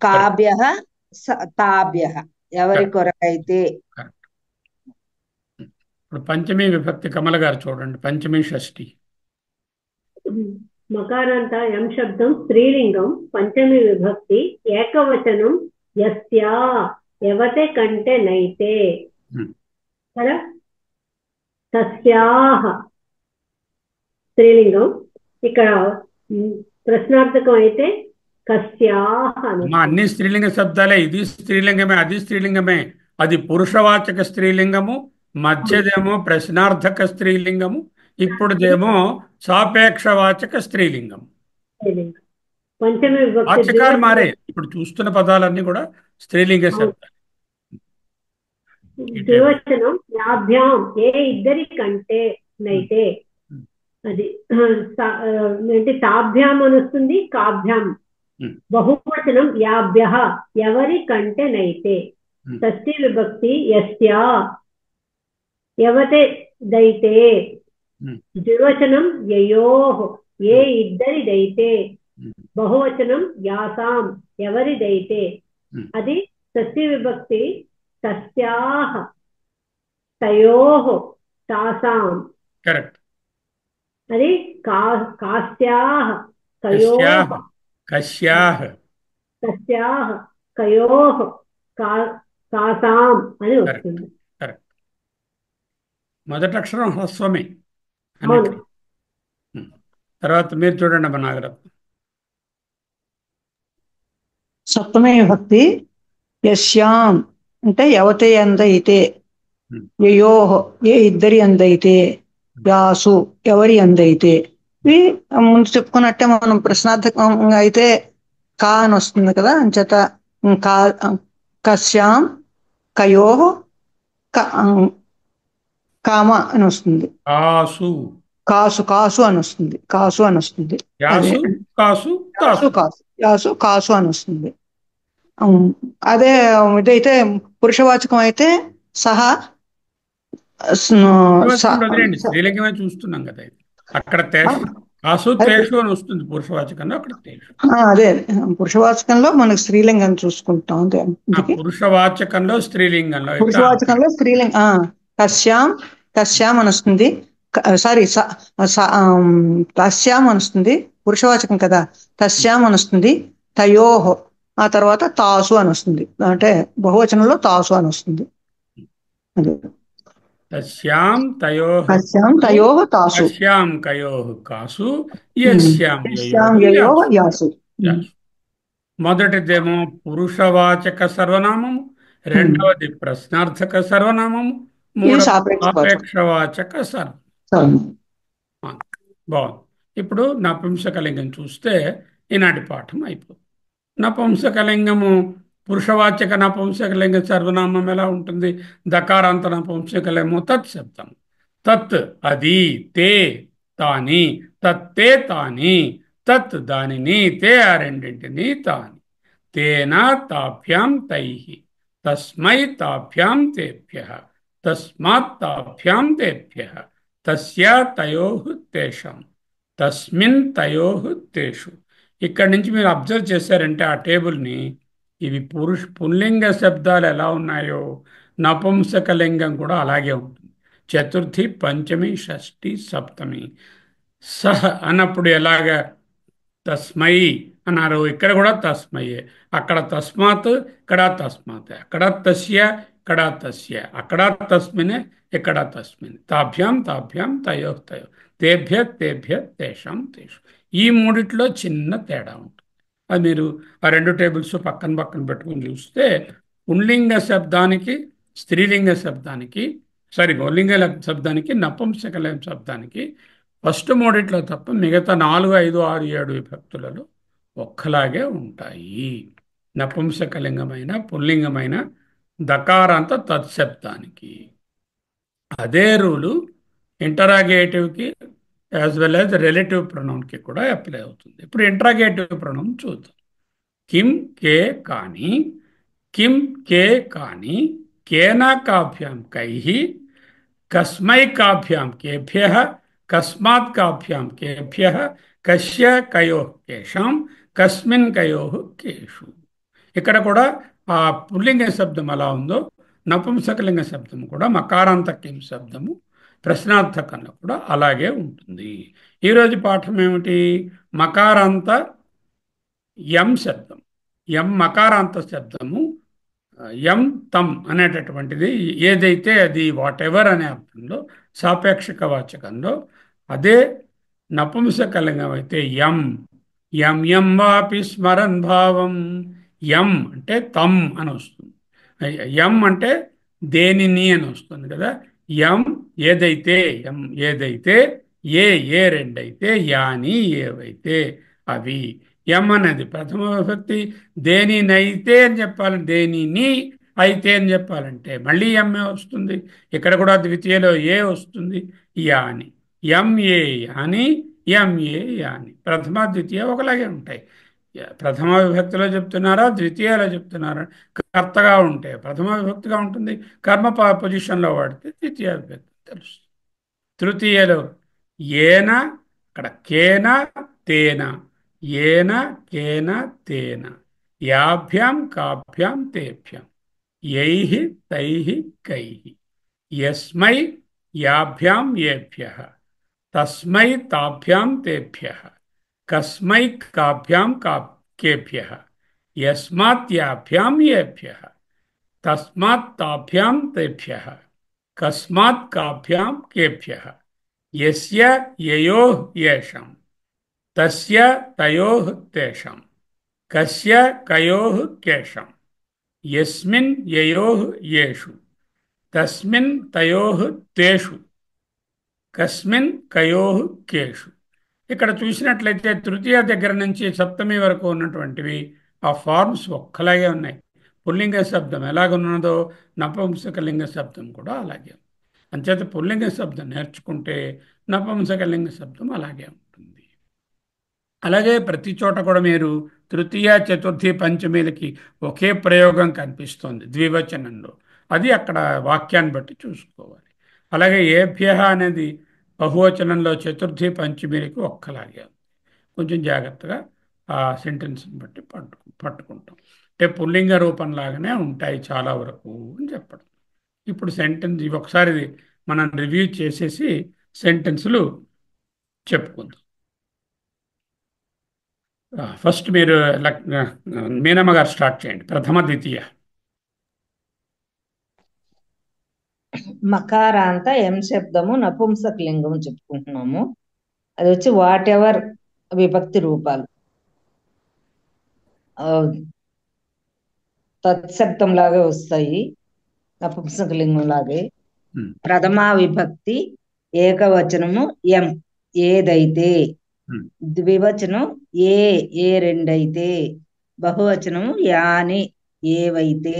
కాభ్యః తాభ్యః ఎవరి కొరకైతే. ఇప్పుడు పంచమీ విభక్తి కమల గారు చూడండి, పంచమీ షష్ఠి. మకారాంత యం శబ్దం స్త్రీలింగం, పంచమి విభక్తి, ఏకవచనం యస్యా ఎవతే కంటే నైతే కదా, తస్యాహ స్త్రీలింగం. ఇక్కడ ప్రశ్నార్థకం అయితే కస్యాహ అని. అన్ని స్త్రీలింగ శబ్దాలే, ఇది స్త్రీలింగమే అది స్త్రీలింగమే. అది పురుషవాచక స్త్రీలింగము, మధ్యదేమో ప్రశ్నార్థక స్త్రీలింగము, ఇప్పుడుదేమో సాపేక్షవాచక స్త్రీలింగం. పంచమి విభక్తి వాచకాలు మారే, ఇప్పుడు చూస్తున్న పదాలన్నీ కూడా స్త్రీలింగ శబ్దాలు. ద్వివచనం యాభ్యాం ఏ ఇద్దరి కంటే నైతే, అది ఏంటి తాభ్యాం అని వస్తుంది, కాభ్యాం. బహువచనం యాభ్య ఎవరి కంటే నైతే, షష్ఠీ విభక్తి యస్యా ఎవతే దైతే, ద్వివచనం యయోః ఏ ఇద్దరిదైతే, బహువచనం యాసాం ఎవరిదైతే, అది షష్ఠీ విభక్తి తస్యాః తయోః తాసాం. కరెక్ట్. అది కాస్యాః కయోః కస్యాః కస్యాః కయోః కాసాం అని వస్తుంది. కరెక్ట్. మొదటి అక్షరం హ్రస్వమే. అవును. తర్వాత మీరు చూడండి అమ్మ నాగరత్నం. సప్తమే విభక్తి యస్యాం అంటే ఎవతే ఎందైతే, యయోః ఏ ఇద్దరి అందైతే, యాసు ఎవరి అందైతే. ఇవి ముందు చెప్పుకున్నట్టే మనం ప్రశ్నార్థకంగా అయితే కా అని వస్తుంది కదా, అంచేత కా కస్యాం కయోః కామ అని వస్తుంది. కాసు కాసు కాసు అని వస్తుంది. కాసు అని వస్తుంది. యాసు కాసు కాసు కాసు యాసు కాసు అని వస్తుంది. అదే ఇదైతే పురుషవాచకం అయితే సహా స్త్రీలింగమే చూస్తున్నాం కదా, అక్కడ కాసు తేషు అని వస్తుంది పురుషవాచకంలో, అక్కడ తేషు. అదే పురుషవాచకంలో మనకు స్త్రీలింగం చూసుకుంటాం. అంతే. పురుషవాచకంలో స్త్రీలింగంలో పురుషవాచకంలో స్త్రీలింగం కశ్యాం కశ్యాం అని వస్తుంది. సారీ తస్యాం అని వస్తుంది, పురుషవాచకం కదా, తస్యాం అని వస్తుంది. తయోః ఆ తర్వాత తాసు అని వస్తుంది, అంటే బహువచనంలో తాసు అని వస్తుంది. తస్యాం తయోః తాసు తస్యాం కయోః కాసు యస్యాం యయోః యాసు. మొదటిదేమో పురుషవాచక సర్వనామము, రెండవది ప్రశ్నార్థక సర్వనామము, మూడవది సాపేక్షవాచక సర్వనామం. బాగుంది. ఇప్పుడు నపుంసకలింగం చూస్తే ఈనాటి పాఠం అయిపోతుంది. నపుంసకలింగము పురుషవాచక నపుంసకలింగ సర్వనామం ఎలా ఉంటుంది? దకారాంత నపుంసకలింగము తత్ శబ్దం. తత్ అది, తే తాని, తత్తే తాని, తత్ దానిని, తే ఆ రెండింటిని, తాని, తేన తాభ్యాం తైః, తస్మై తాభ్యాం తేభ్యః, తస్మాత్ తాభ్యాం తేభ్యః, తస్య తయోః తేషాం, తస్మిన్ తయోః తేషు. ఇక్కడి నుంచి మీరు అబ్జర్వ్ చేశారంటే ఆ టేబుల్ని, ఇవి పుల్లింగ శబ్దాలు ఎలా ఉన్నాయో నపుంసకలింగం కూడా అలాగే ఉంటుంది. చతుర్థి, పంచమి, షష్ఠి, సప్తమి. సహ అన్నప్పుడు ఎలాగా తస్మై అన్నారు, ఇక్కడ కూడా తస్మయ్యే. అక్కడ తస్మాత్, ఇక్కడ తస్మాత్, అక్కడ తస్య, ఇక్కడ తస్య, అక్కడ తస్మినే, ఇక్కడ తస్మిన్. తాభ్యాం తాభ్యాం తయోః తయోః, తేభ్య తేభ్య తేషాం తేషు. ఈ మూడిట్లో చిన్న తేడా ఉంటుంది. అది మీరు ఆ రెండు టేబుల్స్ పక్కన పక్కన పెట్టుకుని చూస్తే పుల్లింగ శబ్దానికి, స్త్రీలింగ శబ్దానికి, పుల్లింగ శబ్దానికి, నపుంసకలింగ శబ్దానికి ఫస్ట్ మూడిట్లో తప్ప మిగతా 4, 5, 6, 7 విభక్తులలో ఒక్కలాగే ఉంటాయి. నపుంసకలింగమైన పుల్లింగమైన దకారాంత తత్శబ్దానికి. అదే రూలు ఇంటరాగేటివ్కి యాజ్ వెల్ యాజ్ రిలేటివ్ ప్రొనౌన్కి కూడా అప్లై అవుతుంది. ఇప్పుడు ఇంటరాగేటివ్ ప్రొనౌన్ చూద్దాం. కిం కే కాని, కిం కే కాని, కేన కాభ్యాం కైః, కస్మై కాభ్యాం కేభ్యః, కస్మాత్ కాభ్యాం కేభ్యః, కస్య కయోః కేషాం, కస్మిన్ కయోః కేషు. ఇక్కడ కూడా ఆ పుల్లింగ శబ్దం ఎలా ఉందో నపుంసకలింగ శబ్దము కూడా మకారాంత కిం శబ్దము ప్రశ్నార్థకంలో కూడా అలాగే ఉంటుంది. ఈరోజు పాఠం ఏమిటి? మకారాంత యం శబ్దం. యం మకారాంత శబ్దము యం తం అనేటటువంటిది ఏదైతే అది వాట్ ఎవర్ అనే అర్థంలో సాపేక్షక వాచకంలో, అదే నపుంసకలింగం అయితే యం యం యం వాపి స్మరన్ భావం. యం అంటే తం అని వస్తుంది. యం అంటే దేనిని అని వస్తుంది కదా. యం ఏదైతే, యం ఏదైతే, ఏ రెండైతే, యాని ఏవైతే అవి. యం అనేది ప్రథమ విభక్తి. దేనినైతే అని చెప్పాలి, దేనిని అయితే అని చెప్పాలంటే మళ్ళీ ఎమ్మే వస్తుంది. ఇక్కడ కూడా ద్వితీయలో ఏ వస్తుంది, యాని. ఎం ఏ యాని, ఎం ఏ యాని. ప్రథమ ద్వితీయ ఒకలాగే ఉంటాయి. ప్రథమ విభక్తిలో చెప్తున్నారా, ద్వితీయలో చెప్తున్నారా? కర్తగా ఉంటే ప్రథమ విభక్తిగా ఉంటుంది, కర్మ పొజిషన్లో వాడితే ద్వితీయ విభక్తి తెలుస్తుంది. తృతీయలో ఏన, అక్కడ కేన తేన, ఏన కేన తేన, యాభ్యాం కాభ్యాం తేభ్యాం, యైః తైః కైః, యస్మై యాభ్యాం ఏభ్యః, తస్మై తాభ్యాం తేభ్యః, కస్మై కాభ్యాం కేభ్యః, యస్మాత్ యాభ్యాం ఏభ్యః, తస్మాత్ తాభ్యాం తేభ్యః, కస్మాత్ కాభ్యాం కేభ్యః, యస్య యయోః యేషాం, తస్య తయోః తేషాం, కస్య కయోః కేషాం, యస్మిన్ యయోః యేషు, తస్మిన్ తయోః తేషు, కస్మిన్ కయోః కేషు. ఇక్కడ చూసినట్లయితే తృతీయ దగ్గర నుంచి సప్తమి వరకు ఉన్నటువంటివి ఆ ఫార్మ్స్ ఒక్కలాగే ఉన్నాయి. పుల్లింగ శబ్దం ఎలాగున్నదో నపుంసకలింగ శబ్దం కూడా అలాగే. అంచేత పుల్లింగ శబ్దం నేర్చుకుంటే నపుంసకలింగ శబ్దం అలాగే ఉంటుంది. అలాగే ప్రతి చోట కూడా మీరు తృతీయ, చతుర్థి, పంచమీలకి ఒకే ప్రయోగం కనిపిస్తుంది ద్వివచనంలో. అది అక్కడ వాక్యాన్ని బట్టి చూసుకోవాలి. అలాగే ఏభ్య అనేది బహువచనంలో చతుర్థి, పంచమీలకి ఒక్కలాగే. కొంచెం జాగ్రత్తగా ఆ సెంటెన్స్ని బట్టి పట్టుకుంటాం. అంటే పుల్లింగ రూపంలాగానే ఉంటాయి చాలా వరకు అని చెప్పడం. ఇప్పుడు సెంటెన్స్ ఇవి ఒకసారి మనం రివ్యూ చేసేసి సెంటెన్సులు చెప్పుకుందాం. ఫస్ట్ మీరు మీనమ్మ గారు స్టార్ట్ చేయండి. ప్రథమ ద్వితీయ. మకారాంత ఎం శబ్దము నపుంసకలింగం చెప్పుకుంటున్నాము. అది వచ్చి వాట్ ఎవర్ విభక్తి రూపాలు తత్శబ్దం లాగే వస్తాయి, నపుంసకలింగం లాగే. ప్రథమా విభక్తి ఏకవచనము ఎం ఏదైతే, ద్వివచనం ఏ రెండైతే, బహువచనము యాని ఏవైతే,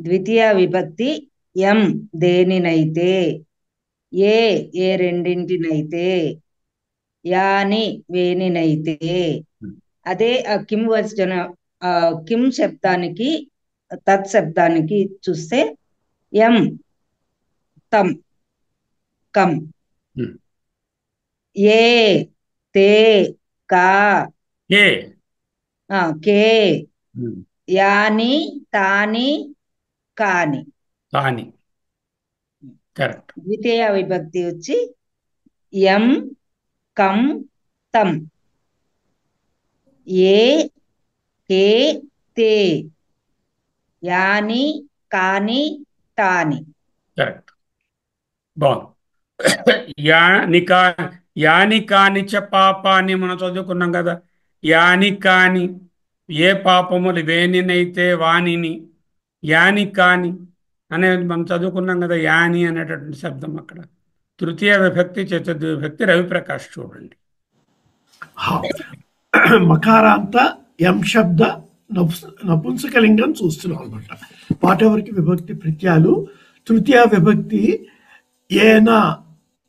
ద్వితీయ విభక్తి ఎం దేనినైతే, ఏ రెండింటినైతే, యాని వేనినైతే. అదే కిం వచన కిం శబ్దానికి తత్శబ్దానికి చూస్తే ఎం తం కం, ఏ తే కా కే, యాని తాని కాని. ద్వితీయ విభక్తి వచ్చి ఎం కం తం, ఏ కే తే, యాని కాని తాని. కరెక్ట్, బాగుంది. యాని కాని చ పాపాన్ని మనం చదువుకున్నాం కదా. యాని కాని ఏ పాపములు వేనినైతే వాణిని, యాని కాని అనేది మనం చదువుకున్నాం కదా. యాని అనేటటువంటి శబ్దం అక్కడ తృతీయ విభక్తి, చతుర్థి విభక్తి. రవిప్రకాష్ చూడండి. మకారాంత ఎం శబ్ద నపుంసకలింగం చూస్తున్నాం అనమాట. వాట్ ఎవర్కి విభక్తి ప్రత్యయాలు. తృతీయ విభక్తి ఏనా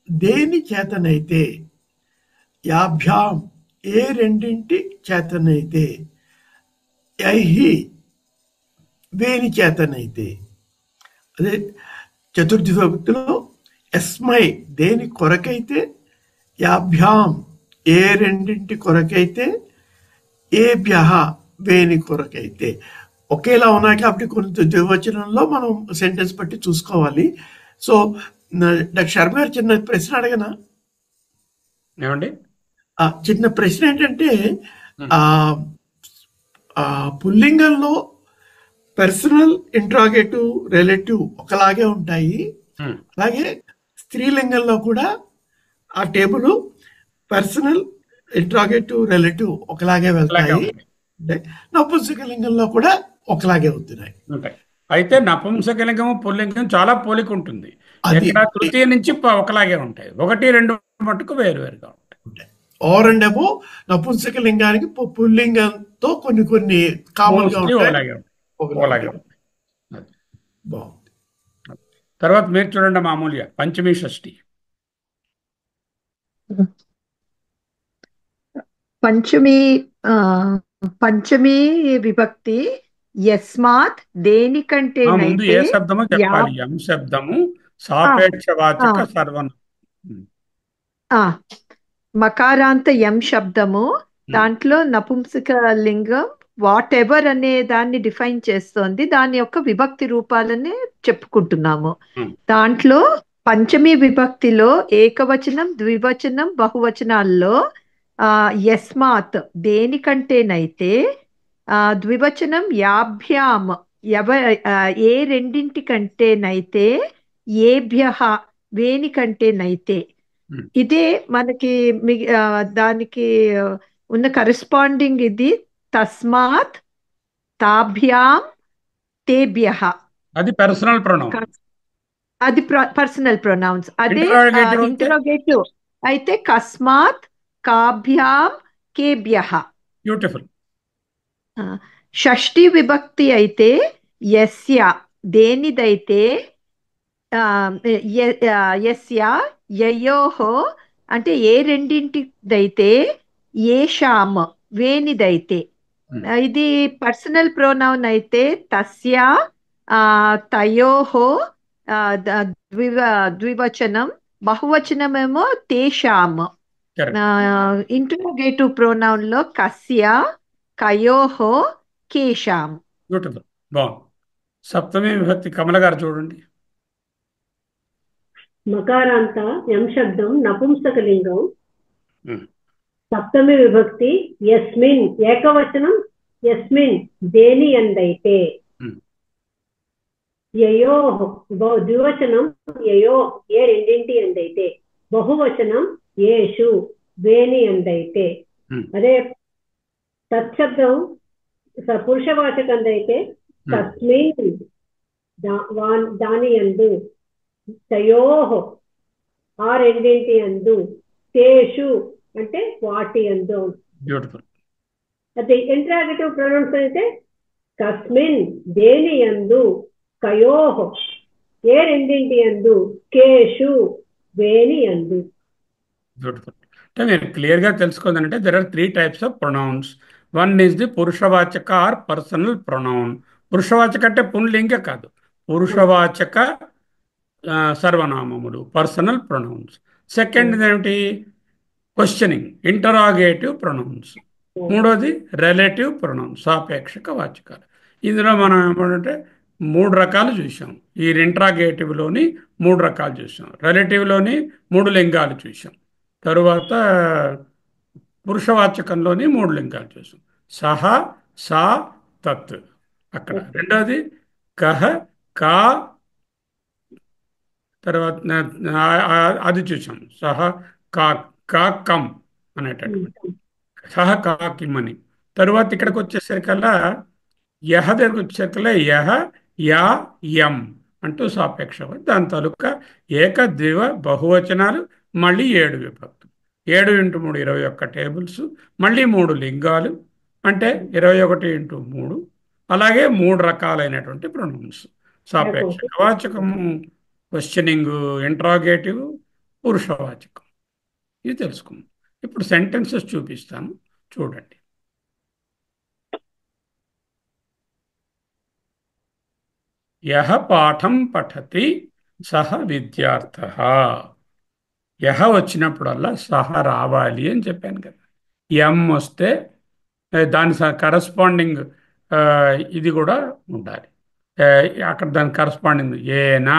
దేని చేతనైతే, యాభ్యాం ఏ రెండింటి చేతనైతే, యైహి వేని చేతనైతే. అదే చతుర్థి విభక్తిలో యస్మై దేని కొరకైతే, యాభ్యాం ఏ రెండింటి కొరకైతే, ఏభ్యః వేని కొరకైతే. ఒకేలా ఉన్నాయి కాబట్టి కొన్ని ద్వివచనంలో మనం సెంటెన్స్ బట్టి చూసుకోవాలి. సో డాక్టర్ శర్మ గారు చిన్న ప్రశ్న అడగనా? ఏమండి? చిన్న ప్రశ్న ఏంటంటే ఉమ్, ఆ ఆ పుల్లింగంలో పర్సనల్, ఇంట్రాగేటివ్, రిలేటివ్ ఒకలాగే ఉంటాయి. ఉమ్, అలాగే స్త్రీలింగంలో కూడా ఆ టేబుల్ పర్సనల్, ఇంట్రాగేటివ్, రిలేటివ్ ఒకలాగే అలాగే వెళ్తాయి. ఉంటాయి అంటే నపుంసకలింగంలో కూడా ఒకలాగే అవుతున్నాయి. ఉంటాయి. అయితే నపుంసకలింగము పుల్లింగం చాలా పోలిక ఉంటుంది. అది ఎక్కడ తృతీయ నుంచి ఒకలాగే ఉంటాయి, ఒకటి రెండు మటుకు వేరు వేరుగా ఉంటాయి. ఓర్ అండ్ అబో నపుంసకలింగానికి పుల్లింగంతో కొన్ని కొన్ని కామన్ గా మోస్ట్లీ ఉంటాయి, ఒకలాగే ఉంటాయి. ఒకలాగే ఒకలాగే ఉంటాయి. అది. బాగుంది. తర్వాత మీరు చూడండి మామూలుగా పంచమి షష్ఠి. పంచమి ఆ, పంచమి విభక్తి యస్మాత్ ముందు దేనికంటేనైతే ఏ శబ్దమో యా చెప్పాలి. ఎం శబ్దము ఆ, సాపేక్షవాచక ఆ, సర్వనామం. ఉమ్, ఆ, మకారాంత యం శబ్దము ఉమ్, దాంట్లో నపుంసక లింగం వాట్ ఎవర్ అనే దాన్ని డిఫైన్ చేస్తోంది. దాని యొక్క విభక్తి రూపాలనే చెప్పుకుంటున్నాము. ఉమ్, దాంట్లో పంచమి విభక్తిలో ఏకవచనం, ద్వివచనం, బహువచనాల్లో యస్మాత్ దేనికంటేనైతే ద్వివచనం యాభ్యాం ఎవ ఆ, ఏ రెండింటికంటేనైతే ఏభ్యః వేనికంటేనైతే ఉమ్. ఇదే మనకి దానికి ఉన్న కరెస్పాండింగ్ ఇది తస్మాత్ తాభ్యాం తేభ్యః. అది పర్సనల్ ప్రొనౌన్. అది పర్సనల్ ప్రొనౌన్స్. అదే ఇంటరాగేటివ్ అయితే ఇంటరోగేటివ్ అయితే కస్మాత్ కాభ్యాం కేభ్యః. బ్యూటిఫుల్. ఆ, షష్ఠి విభక్తి అయితే యస్య దేనిదైతే ఆ, యస్య యయోః అంటే ఏ రెండింటిదైతే ఏషాం వేనిదైతే. ఇది పర్సనల్ ప్రోనౌన్ అయితే తస్య తయోః ద్వివచనం, బహువచనమేమో తేషాం. కరెక్ట్. ఇంటరోగేటివ్ ప్రోనౌన్ లో కస్య కయోః కేషాం. బ్యూటిఫుల్. బాగుంది. సప్తమి విభక్తి కమల గారు చూడండి. మకారాంత ఎం శబ్దం నపుంసకలింగం. ఉమ్, సప్తమి విభక్తి యస్మిన్ ఏకవచనం యస్మిన్ దేని ఎందైతే. ఉమ్, యయో ద్వివచనం యయో ఏ రెండింటి ఎందైతే. బహువచనం యేషు వేని ఎందైతే. ఉమ్, అదే తత్శబ్దం పురుషవాచకందైతే తస్మిన్ దాని యందు, తయోః ఆ రెండింటి యందు, తేషు అంటే వాటి యందు. బ్యూటిఫుల్. అదే ఇంట్రాగేటివ్ ప్రొనౌన్స్ అయితే కస్మిన్ దేని యందు, కయోః ఏ రెండింటి యందు, కేషు వేని యందు. బ్యూటిఫుల్. అంటే మీరు క్లియర్గా తెలుసుకోవాలంటే there are 3 types of pronouns. One is the పురుషవాచక ఆర్ పర్సనల్ ప్రొనౌన్. పురుషవాచక అంటే పుంలింగ కాదు, పురుషవాచక సర్వనామములు, పర్సనల్ ప్రొనౌన్స్. సెకండ్ ఏమిటి? Questioning, interrogative pronouns. మూడోది రిలేటివ్ ప్రొనౌన్స్, సాపేక్షక వాచకాలు. ఇందులో మనం ఏమంటే 3 రకాలు చూసాం. ఈ ఇంటరాగేటివ్లోని 3 రకాలు చూసాం, రిలేటివ్లోని 3 లింగాలు చూసాం, తరువాత పురుషవాచకంలోని 3 లింగాలు చూసాం. సహ, సా, తత్. అక్కడ రెండోది కహ, కా, తర్వాత అది చూసాం సహ కా, కా కమ్ అనేటటువంటి సహ కా కిమ్ అని. తరువాత ఇక్కడికి వచ్చేసరికల్లా యహ దగ్గరికి వచ్చేసరికల్లా యహ, యా, యం అంటూ సాపేక్ష. దాని తాలూకా ఏక ద్వివ బహువచనాలు, మళ్ళీ 7 విభక్తులు. 7 × 3 21 టేబుల్స్, మళ్ళీ 3 లింగాలు అంటే 21 × 3. అలాగే 3 రకాలైనటువంటి ప్రొనౌన్స్, సాపేక్షక వాచకము, క్వశ్చనింగ్, ఇంట్రాగేటివ్, పురుషవాచకం. ఇది తెలుసుకుందాం. ఇప్పుడు సెంటెన్సెస్ చూపిస్తాను, చూడండి. యహ పాఠం పఠతి సహ విద్యార్థః. యహ వచ్చినప్పుడల్లా సహ రావాలి అని చెప్పాను కదా. ఎం వస్తే దాని కరస్పాండింగ్ ఇది కూడా ఉండాలి. అక్కడ దాని కరస్పాండింగ్ ఏనా,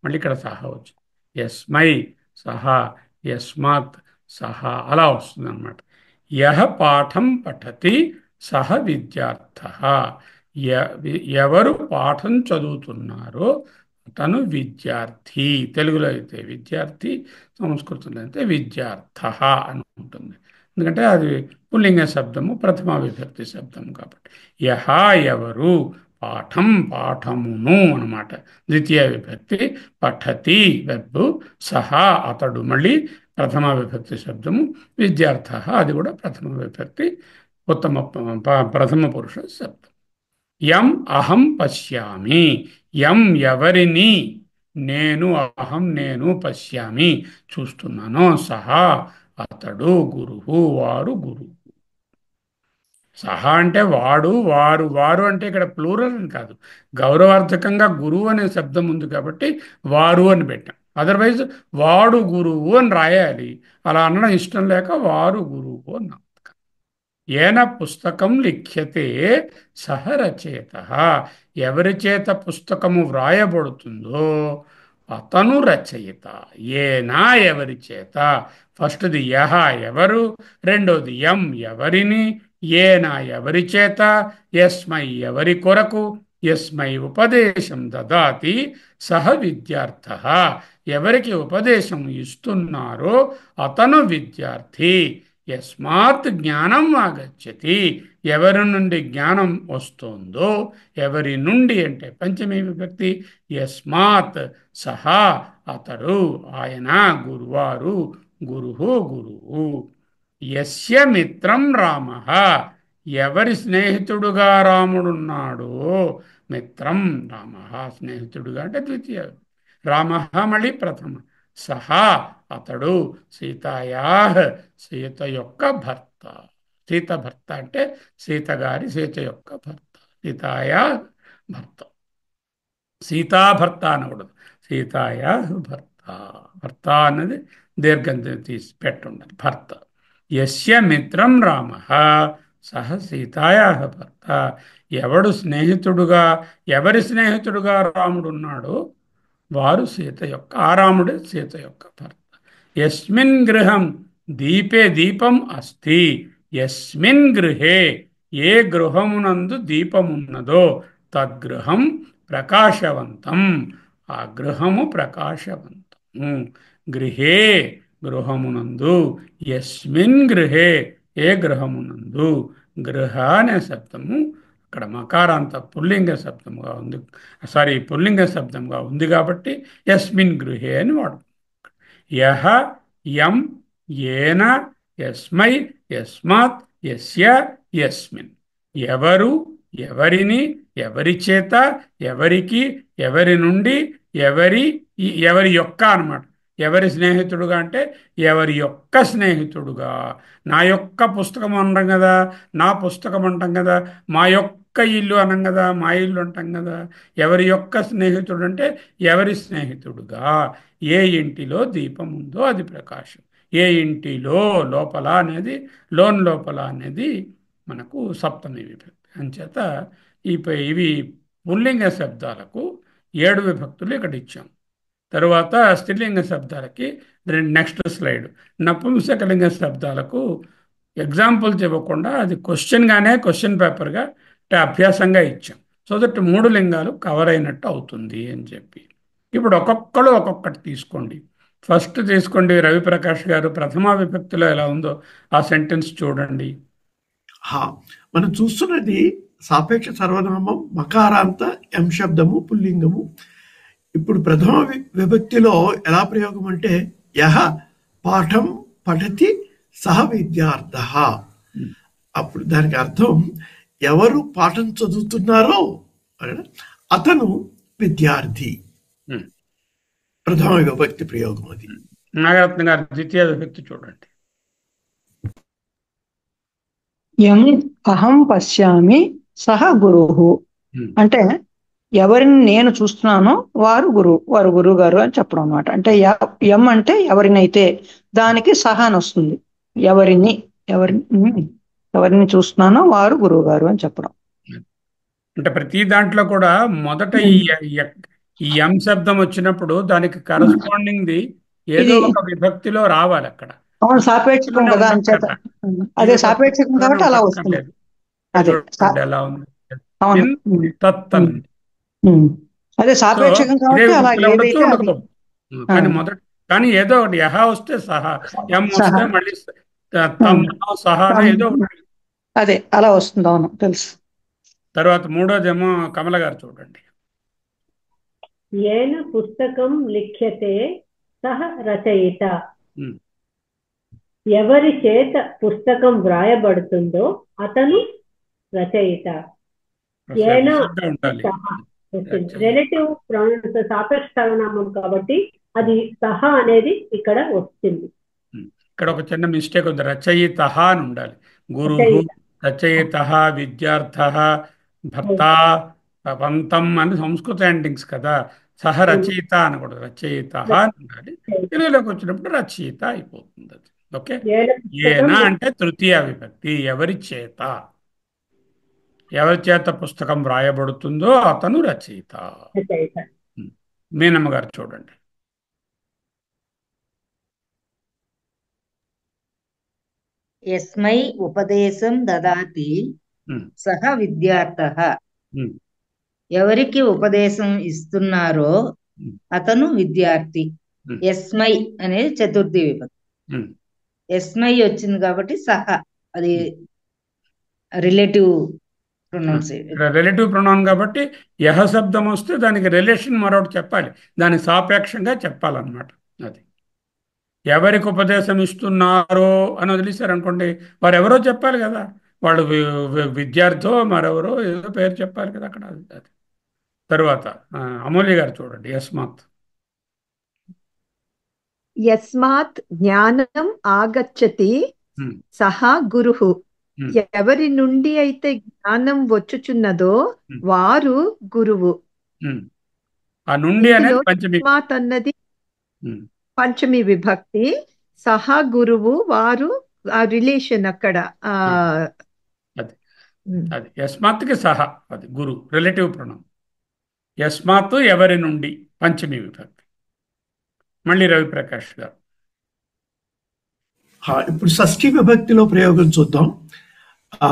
మళ్ళీ ఇక్కడ సహ వచ్చింది. యస్మై సహ, యస్మాత్ సహ, అలా వస్తుంది అనమాట. యహ పాఠం పఠతి సహ విద్యార్థ. ఎవరు పాఠం చదువుతున్నారో తను విద్యార్థి. తెలుగులో అయితే విద్యార్థి, సంస్కృతంలో అయితే విద్యార్థ అని ఉంటుంది. ఎందుకంటే అది పుల్లింగ శబ్దము, ప్రథమా విభక్తి శబ్దం కాబట్టి. యహ ఎవరు, పాఠం పాఠమును అనమాట ద్వితీయ విభక్తి, పఠతి వెర్బ్, సహా అతడు మళ్ళీ ప్రథమ విభక్తి శబ్దము, విద్యార్థ అది కూడా ప్రథమ విభక్తి ఉత్తమ ప్రథమ పురుష శబ్దం. యం అహం పశ్యామి, యం ఎవరిని, నేను, అహం నేను, పశ్యామి చూస్తున్నాను, సహా అతడు, గురువు వారు, గురువు. సహా అంటే వాడు, వారు, వారు అంటే ఇక్కడ ప్లూరల్ అని కాదు, గౌరవార్థకంగా గురువు అనే శబ్దం ఉంది కాబట్టి వారు అని పెట్టాం. అదర్వైజ్ వాడు గురువు అని రాయాలి. అలా అనడం ఇష్టం లేక వారు గురువు అన్నాం. ఏన పుస్తకం లిఖ్యతే సహ రచయిత. ఎవరి చేత పుస్తకము వ్రాయబడుతుందో అతను రచయిత. ఏనా ఎవరి చేత, ఫస్ట్ది యహ ఎవరు, రెండోది యం ఎవరిని, ఏనా ఎవరి చేత, యస్మై ఎవరి కొరకు, యస్మై ఉపదేశం దదాతి సహ విద్యార్థ. ఎవరికి ఉపదేశం ఇస్తున్నారో అతను విద్యార్థి. యస్మాత్ జ్ఞానం ఆగచ్చతి, ఎవరి నుండి జ్ఞానం వస్తుందో, ఎవరి నుండి అంటే పంచమీ విభక్తి, యస్మాత్ సహా అతడు, ఆయన, గురువారు, గురువు గురువు. యస్య మిత్రం రామ, ఎవరి స్నేహితుడుగా రాముడున్నాడో, మిత్రం రామ స్నేహితుడుగా అంటే ద్వితీయ, రామ మళ్ళీ ప్రథమ, సహా అతడు, సీతాయా సీత యొక్క భర్త. సీత భర్త అంటే సీత గారి, సీత యొక్క భర్త, సీతాయా భర్త. సీతాభర్త అనకూడదు, సీతాయా భర్త. భర్త అన్నది దీర్ఘం తీసి పెట్టుండాలి, భర్త. యస్య మిత్రం రామ సహ సీతాయా భర్త. ఎవడు స్నేహితుడుగా, ఎవరి స్నేహితుడుగా రాముడున్నాడో వారు సీత యొక్క, ఆ రాముడే సీత యొక్క భర్త. యస్మిన్ గృహం దీపే దీపం అస్తి, యస్మిన్ గృహే ఏ గృహమునందు దీపమున్నదో తద్గృహం ప్రకాశవంతం, ఆ గృహము ప్రకాశవంతము. గృహే గృహమునందు, యస్మిన్ గృహే ఏ గృహమునందు, గృహ అనే శబ్దము అక్కడ మకారాంత పుల్లింగ శబ్దంగా ఉంది, పుల్లింగ శబ్దంగా ఉంది కాబట్టి యస్మిన్ గృహే అని వాడు. యహ యం ఏన యస్మై యస్మాత్ యస్య యస్మిన్. ఎవరు ఎవరిని, ఎవరి చేత, ఎవరికి, ఎవరి నుండి, ఎవరి, ఎవరి యొక్క అనమాట. ఎవరి స్నేహితుడుగా అంటే ఎవరి యొక్క స్నేహితుడుగా. నా యొక్క పుస్తకం అనడం కదా, నా పుస్తకం అంటాం కదా, మా యొక్క ఇల్లు అనం కదా, మా ఇల్లు అంటాం కదా. ఎవరి యొక్క స్నేహితుడు అంటే ఎవరి స్నేహితుడుగా. ఏ ఇంటిలో దీపం ఉందో అది ప్రకాశం. ఏ ఇంటిలో, లోపల అనేది, లోపల అనేది మనకు సప్తమి విభక్తి. అంచేత ఇవి పుల్లింగ శబ్దాలకు 7 విభక్తులు ఇక్కడ ఇచ్చాం. తరువాత స్త్రీలింగ శబ్దాలకి నెక్స్ట్ స్లైడ్. నపుంసకలింగ శబ్దాలకు ఎగ్జాంపుల్స్ ఇవ్వకుండా అది క్వశ్చన్గానే, క్వశ్చన్ పేపర్గా అభ్యాసంగా ఇచ్చాం. సో దట్ 3 లింగాలు కవర్ అయినట్టు అవుతుంది అని చెప్పి. ఇప్పుడు ఒక్కొక్కరు ఒక్కొక్కటి తీసుకోండి. ఫస్ట్ తీసుకోండి రవిప్రకాష్ గారు, ప్రథమా విభక్తిలో ఎలా ఉందో ఆ సెంటెన్స్ చూడండి. మనం చూస్తున్నది సాపేక్ష సర్వనామం, మకారాంత ఎం శబ్దము, పుల్లింగము. ఇప్పుడు ప్రథమ విభక్తిలో ఎలా ప్రయోగం అంటే యహ పాఠం పఠతి సహ విద్యార్థ. అప్పుడు దానికి అర్థం ఎవరు పాఠం చదువుతున్నారో అతను విద్యార్థి. ప్రథమ విభక్తి ప్రయోగం అది. నాగరత్న గారు ద్వితీయ విభక్తి చూడండి. యం అహం పశ్యామి సహ గురువు అంటే ఎవరిని నేను చూస్తున్నానో వారు గురువు గారు అని చెప్పడం అనమాట. అంటే యం అంటే ఎవరినైతే, దానికి సహా అని వస్తుంది. ఎవరిని చూస్తున్నానో వారు గురువు గారు అని చెప్పడం. అంటే ప్రతి దాంట్లో కూడా మొదట ఈ ఎం శబ్దం వచ్చినప్పుడు దానికి కరస్పాండింగ్ ది ఏదో ఇది ఒక విభక్తిలో రావాలి అక్కడ. అవును సాపేక్షకం విభక్తిలోనే కదా ఉండదు అంచేత. కదా, ఈ అదే విభక్తి సాపేక్షకం విభక్తిలోనే కాబట్టి అలా వస్తుంది. ఉండక్కర్లేదు. ఇక్కడ అదే చూడండి ఎలా ఉంది, అవును. మిన్ తత్ అని ఉంది. ఉమ్. అదే సో సాపేక్షకం ఇదే కాబట్టి అలా విభక్తిలో ఉండొచ్చు, ఏదైతే అది ఉండకపో. ఆ, కానీ కానీ ఏదో ఒకటి యహ వస్తే సహా, ఎం సహా వస్తే మళ్ళీ తమ్ సహానో ఏదో ఒకటి. అదే అలా వస్తుంది. అవును తెలుసు. తర్వాత మూడోదేమో కమల గారు చూడండి. ఏన పుస్తకం లిఖ్యతే సహ రచయిత. ఉమ్. ఎవరి చేత పుస్తకం వ్రాయబడుతుందో అతను రచయిత. ఏన శ్రద్ధ ఉండాలి. సహ వచ్చింది. రిలేటివ్ ప్రొనౌన్స్ సాపేక్ష సర్వనామం కాబట్టి అది సహ అనేది ఇక్కడ వస్తుంది. ఇక్కడ ఒక చిన్న మిస్టేక్ ఉంది, రచయిత అని ఉండాలి. గురు రచయిత. రచయిత, విద్యార్థ, భర్త, పంతం అని సంస్కృత ఎండింగ్స్ కదా. సహ రచయిత అనకూడదు, రచయిత అని ఉండాలి. తెలుగులోకి వచ్చినప్పుడు రచయిత అయిపోతుంది అది. ఓకే. ఏన ఏన పుస్తకం అంటే తృతీయ విభక్తి, ఎవరి చేత, ఎవరి చేత పుస్తకం వ్రాయబడుతుందో అతను రచయిత. రచయిత. మీనమ్మ గారు చూడండి. యస్మై ఉపదేశం దదాతి ఉమ్, సహ విద్యార్థః. ఉమ్, ఎవరికి ఉపదేశం ఇస్తున్నారో ఉమ్, అతను విద్యార్థి. ఉమ్, యస్మై అనేది చతుర్థి విభక్తి. ఉమ్. యస్మై వచ్చింది కాబట్టి సహ అది రిలేటివ్ ప్రొనౌన్సియేషన్. రిలేటివ్ ప్రొనౌన్ కాబట్టి యహ శబ్దం వస్తే దానికి రిలేషన్ మరొకటి చెప్పాలి, దానికి సాపేక్షంగా చెప్పాలన్నమాట. అది ఎవరికి ఉపదేశం ఇస్తున్నారో అని వదిలేశారనుకోండి, వారు ఎవరో చెప్పాలి కదా, వాళ్ళు విద్యార్థో మరెవరో ఏదో పేరు చెప్పాలి కదా అక్కడ. అది తరువాత అమూల్య గారు చూడండి. యస్మాత్. యస్మాత్ జ్ఞానం ఆగచ్చతి ఉమ్, సహా గురుః. ఉమ్, ఎవరి నుండి అయితే జ్ఞానం వచ్చుచున్నదో ఉమ్, వారు గురువు. ఉమ్. ఆ నుండి ఇందులో అనేది పంచమి. యస్మాత్ అన్నది ఉమ్, పంచమి విభక్తి, సహా గురువు వారు ఆ రిలేషన్ అక్కడ. ఆ అది అది యస్మాత్కి సహా, అది గురు రిలేటివ్ ప్రొనౌన్. యస్మాత్ ఎవరి నుండి, పంచమి విభక్తి. మళ్ళీ రవిప్రకాష్ గారు. ఇప్పుడు షష్ఠి విభక్తిలో ప్రయోగం చూద్దాం. ఆ,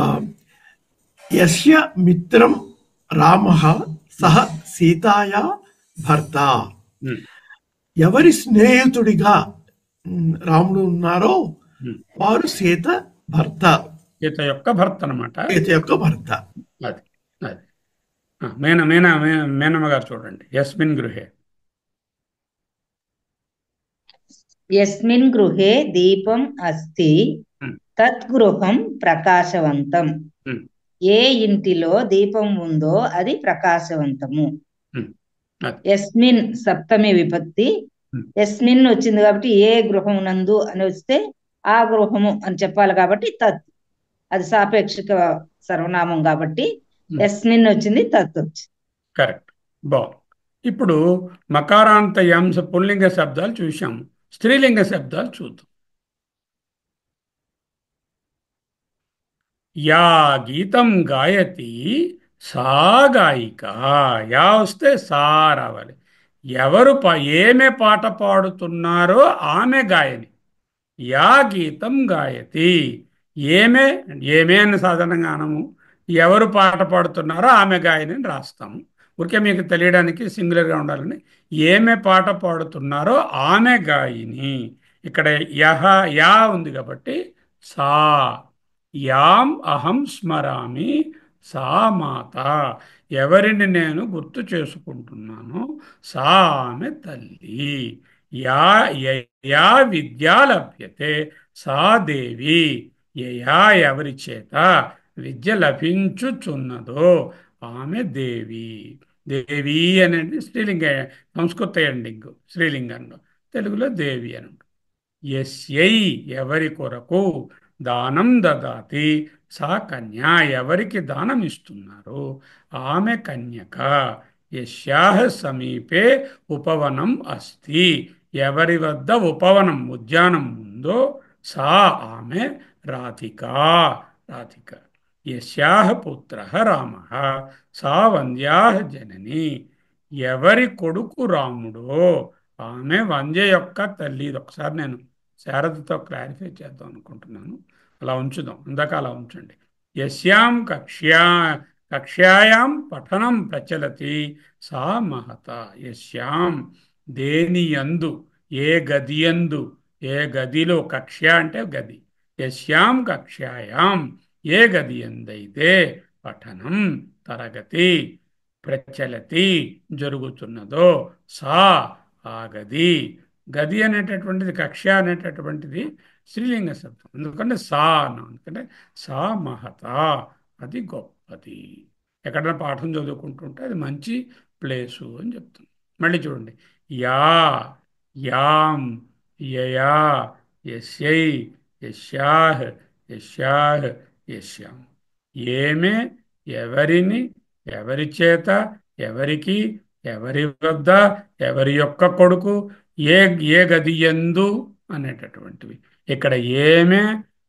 యస్య మిత్రం రామః సహ సీతాయా భర్త. ఉమ్, ఎవరి స్నేహితుడిగా రాముడు ఉన్నారో ఉమ్. వారు సీత భర్త, సీత యొక్క భర్త అనమాట. సీత యొక్క భర్త. అది అది మేనమ్మ గారు చూడండి. యస్మిన్ గృహే. యస్మిన్ గృహే దీపం అస్తి ఉమ్, తత్ గృహం ప్రకాశవంతం. ఉమ్, ఏ ఇంటిలో దీపం ఉందో అది ప్రకాశవంతము. ఉమ్. అది యస్మిన్ సప్తమి విభక్తి. ఉమ్, యస్మిన్ వచ్చింది కాబట్టి ఏ గృహం నందు అని వస్తే ఆ గృహము అని చెప్పాలి కాబట్టి తత్ అది సాపేక్షిక సర్వనామం కాబట్టి ఉమ్. యస్మిన్ వచ్చింది, తత్ వచ్చింది. కరెక్ట్. బాగుంది. ఇప్పుడు మకారాంత యాంశ పుల్లింగ శబ్దాలు చూశాము, స్త్రీలింగ శబ్దాలు చూద్దాం. యా గీతం గాయతి సా గాయిక. యా వస్తే సా రావాలి. ఎవరు ఏమే పాట పాడుతున్నారో ఆమె గాయని. యా గీతం గాయతి. ఏమే ఏమే అని సాధారణంగా అనము, ఎవరు పాట పాడుతున్నారో ఆమె గాయని అని రాస్తాము. ఊరికే మీకు తెలియడానికి సింగులర్గా ఉండాలని. ఏమే పాట పాడుతున్నారో ఆమె గాయని. ఇక్కడ యహ యా ఉంది కాబట్టి సా. యాం అహం స్మరామి సా మాత. ఎవరిని నేను గుర్తు చేసుకుంటున్నానో సా ఆమె తల్లి. యా యయా విద్యా లభ్యతే సా దేవి. యయా ఎవరి చేత విద్య లభించుచున్నదో ఆమె దేవి. దేవి అనేది స్త్రీలింగ, సంస్కృత ఎండింగ్ స్త్రీలింగంలో, తెలుగులో దేవి అని ఉంటుంది. యస్యై ఎవరి కొరకు, దానం దదాతి సా కన్యా ఎవరికి దానం ఇస్తున్నారు ఆమె కన్యక. యస్యాహ సమీపే ఉపవనం అస్తి ఎవరి వద్ద ఉపవనం ఉద్యానం ఉందో సా ఆమె రాధిక. రాధిక. యస్యాహ పుత్రః రామః సా వంద్యాః జనని. ఎవరి కొడుకు రాముడో ఆమె వంద్య యొక్క తల్లి. ఇది ఒకసారి నేను శారదతో క్లారిఫై చేద్దాం అనుకుంటున్నాను. అలా ఉంచుదాం, ఇందాక అలా ఉంచండి. యస్యాం కక్ష్యాయాం పఠనం ప్రచలతి సా మహత. యస్యాం దేని యందు, ఏ గది యందు, ఏ గదిలో, కక్ష్య అంటే గది, యస్యాం కక్ష్యాయాం ఏ గది యందైతే పఠనం తరగతి ప్రచలతి జరుగుతున్నదో సా ఆ గది. గది అనేటటువంటిది, కక్ష అనేటటువంటిది స్త్రీలింగ శబ్దం. ఎందుకంటే సా అన్నాం, ఎందుకంటే సా మహత, అది గొప్పది. ఎక్కడైనా పాఠం చదువుకుంటుంటే అది మంచి ప్లేసు అని చెప్తుంది. మళ్ళీ చూడండి, యా యాం యయా యస్యై యస్యాహ్ యస్యాహ్ యస్యాం. ఏమే ఎవరిని, ఎవరి చేత, ఎవరికి, ఎవరి వద్ద, ఎవరి యొక్క కొడుకు, ఏ ఏ గది యందు అనేటటువంటివి. ఇక్కడ ఏమే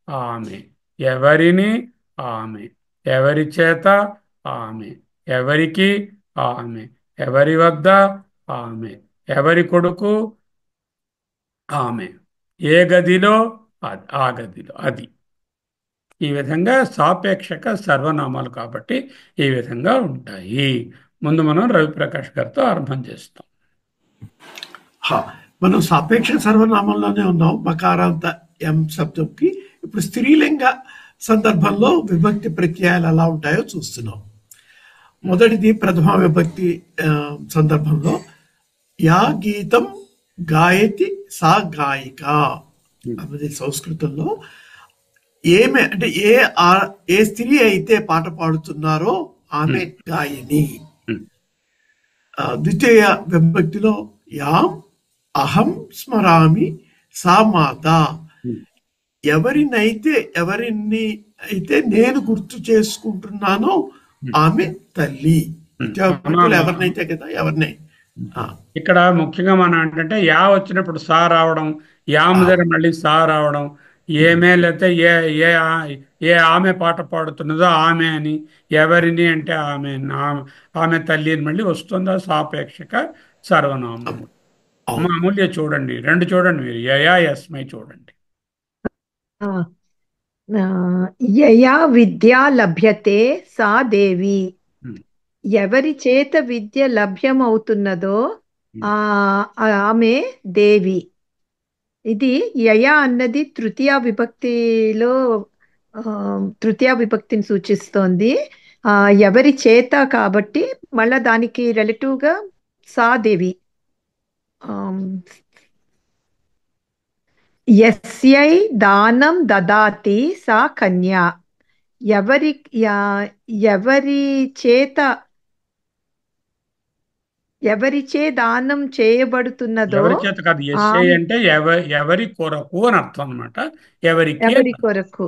ఆమె, ఎవరిని ఆమె, ఎవరి చేత ఆమె, ఎవరికి ఆమె, ఎవరి వద్ద ఆమె, ఎవరి కొడుకు ఆమె, ఏ గదిలో ఆ గదిలో అది. ఈ విధంగా సాపేక్షక సర్వనామాలు కాబట్టి ఈ విధంగా ఉంటాయి. ముందు మనం రవిప్రకాష్ గారితో ఆరంభం చేస్తాం. మనం సాపేక్ష సర్వనామంలోనే ఉన్నాం. మకారాంత ఎం శబ్దంకి ఇప్పుడు స్త్రీలింగ సందర్భంలో విభక్తి ప్రత్యయాలు ఎలా ఉంటాయో చూస్తున్నాం. మొదటిది ప్రథమ విభక్తి సందర్భంలో యా గీతం గాయతి సా గాయిక అన్నది సంస్కృతంలో. ఏమే అంటే ఏ స్త్రీ అయితే పాట పాడుతున్నారో ఆమె గాయని. ద్వితీయ విభక్తిలో యాం అహం స్మరామి సా మాత. ఎవరిని అయితే నేను గుర్తు చేసుకుంటున్నానో ఆమె తల్లి. ఎవరినైతే కదా ఎవరినై. ఇక్కడ ముఖ్యంగా మనం ఏంటంటే యా వచ్చినప్పుడు సా రావడం, యామ్ దగ్గర మళ్ళీ సా రావడం, ఏమే లేకపోతే ఏ ఆమె పాట పాడుతున్నదో ఆమె అని, ఎవరిని అంటే ఆమె, ఆమె తల్లి అని మళ్ళీ వస్తుందా సాపేక్షక సర్వనామం. మామూలుగా చూడండి, రెండు చూడండి మీరు, యయా యస్మై చూడండి. యయా విద్యా లభ్యతే సా దేవి. ఎవరి చేత విద్య లభ్యమవుతున్నదో ఆమె దేవి. ఇది యయా అన్నది తృతీయ విభక్తిలో తృతీయ విభక్తిని సూచిస్తోంది. ఎవరి చేత కాబట్టి మళ్ళా దానికి రిలేటివ్ గా సాదేవి. యస్యై దానం దదాతి సా కన్యా. ఎవరిచే దానం చేయబడుతున్నదో, ఎవరి చేత కాదు, ఎస్ఐ అంటే ఎవరి కొరకు అని అర్థం అనమాట. ఎవరి కొరకు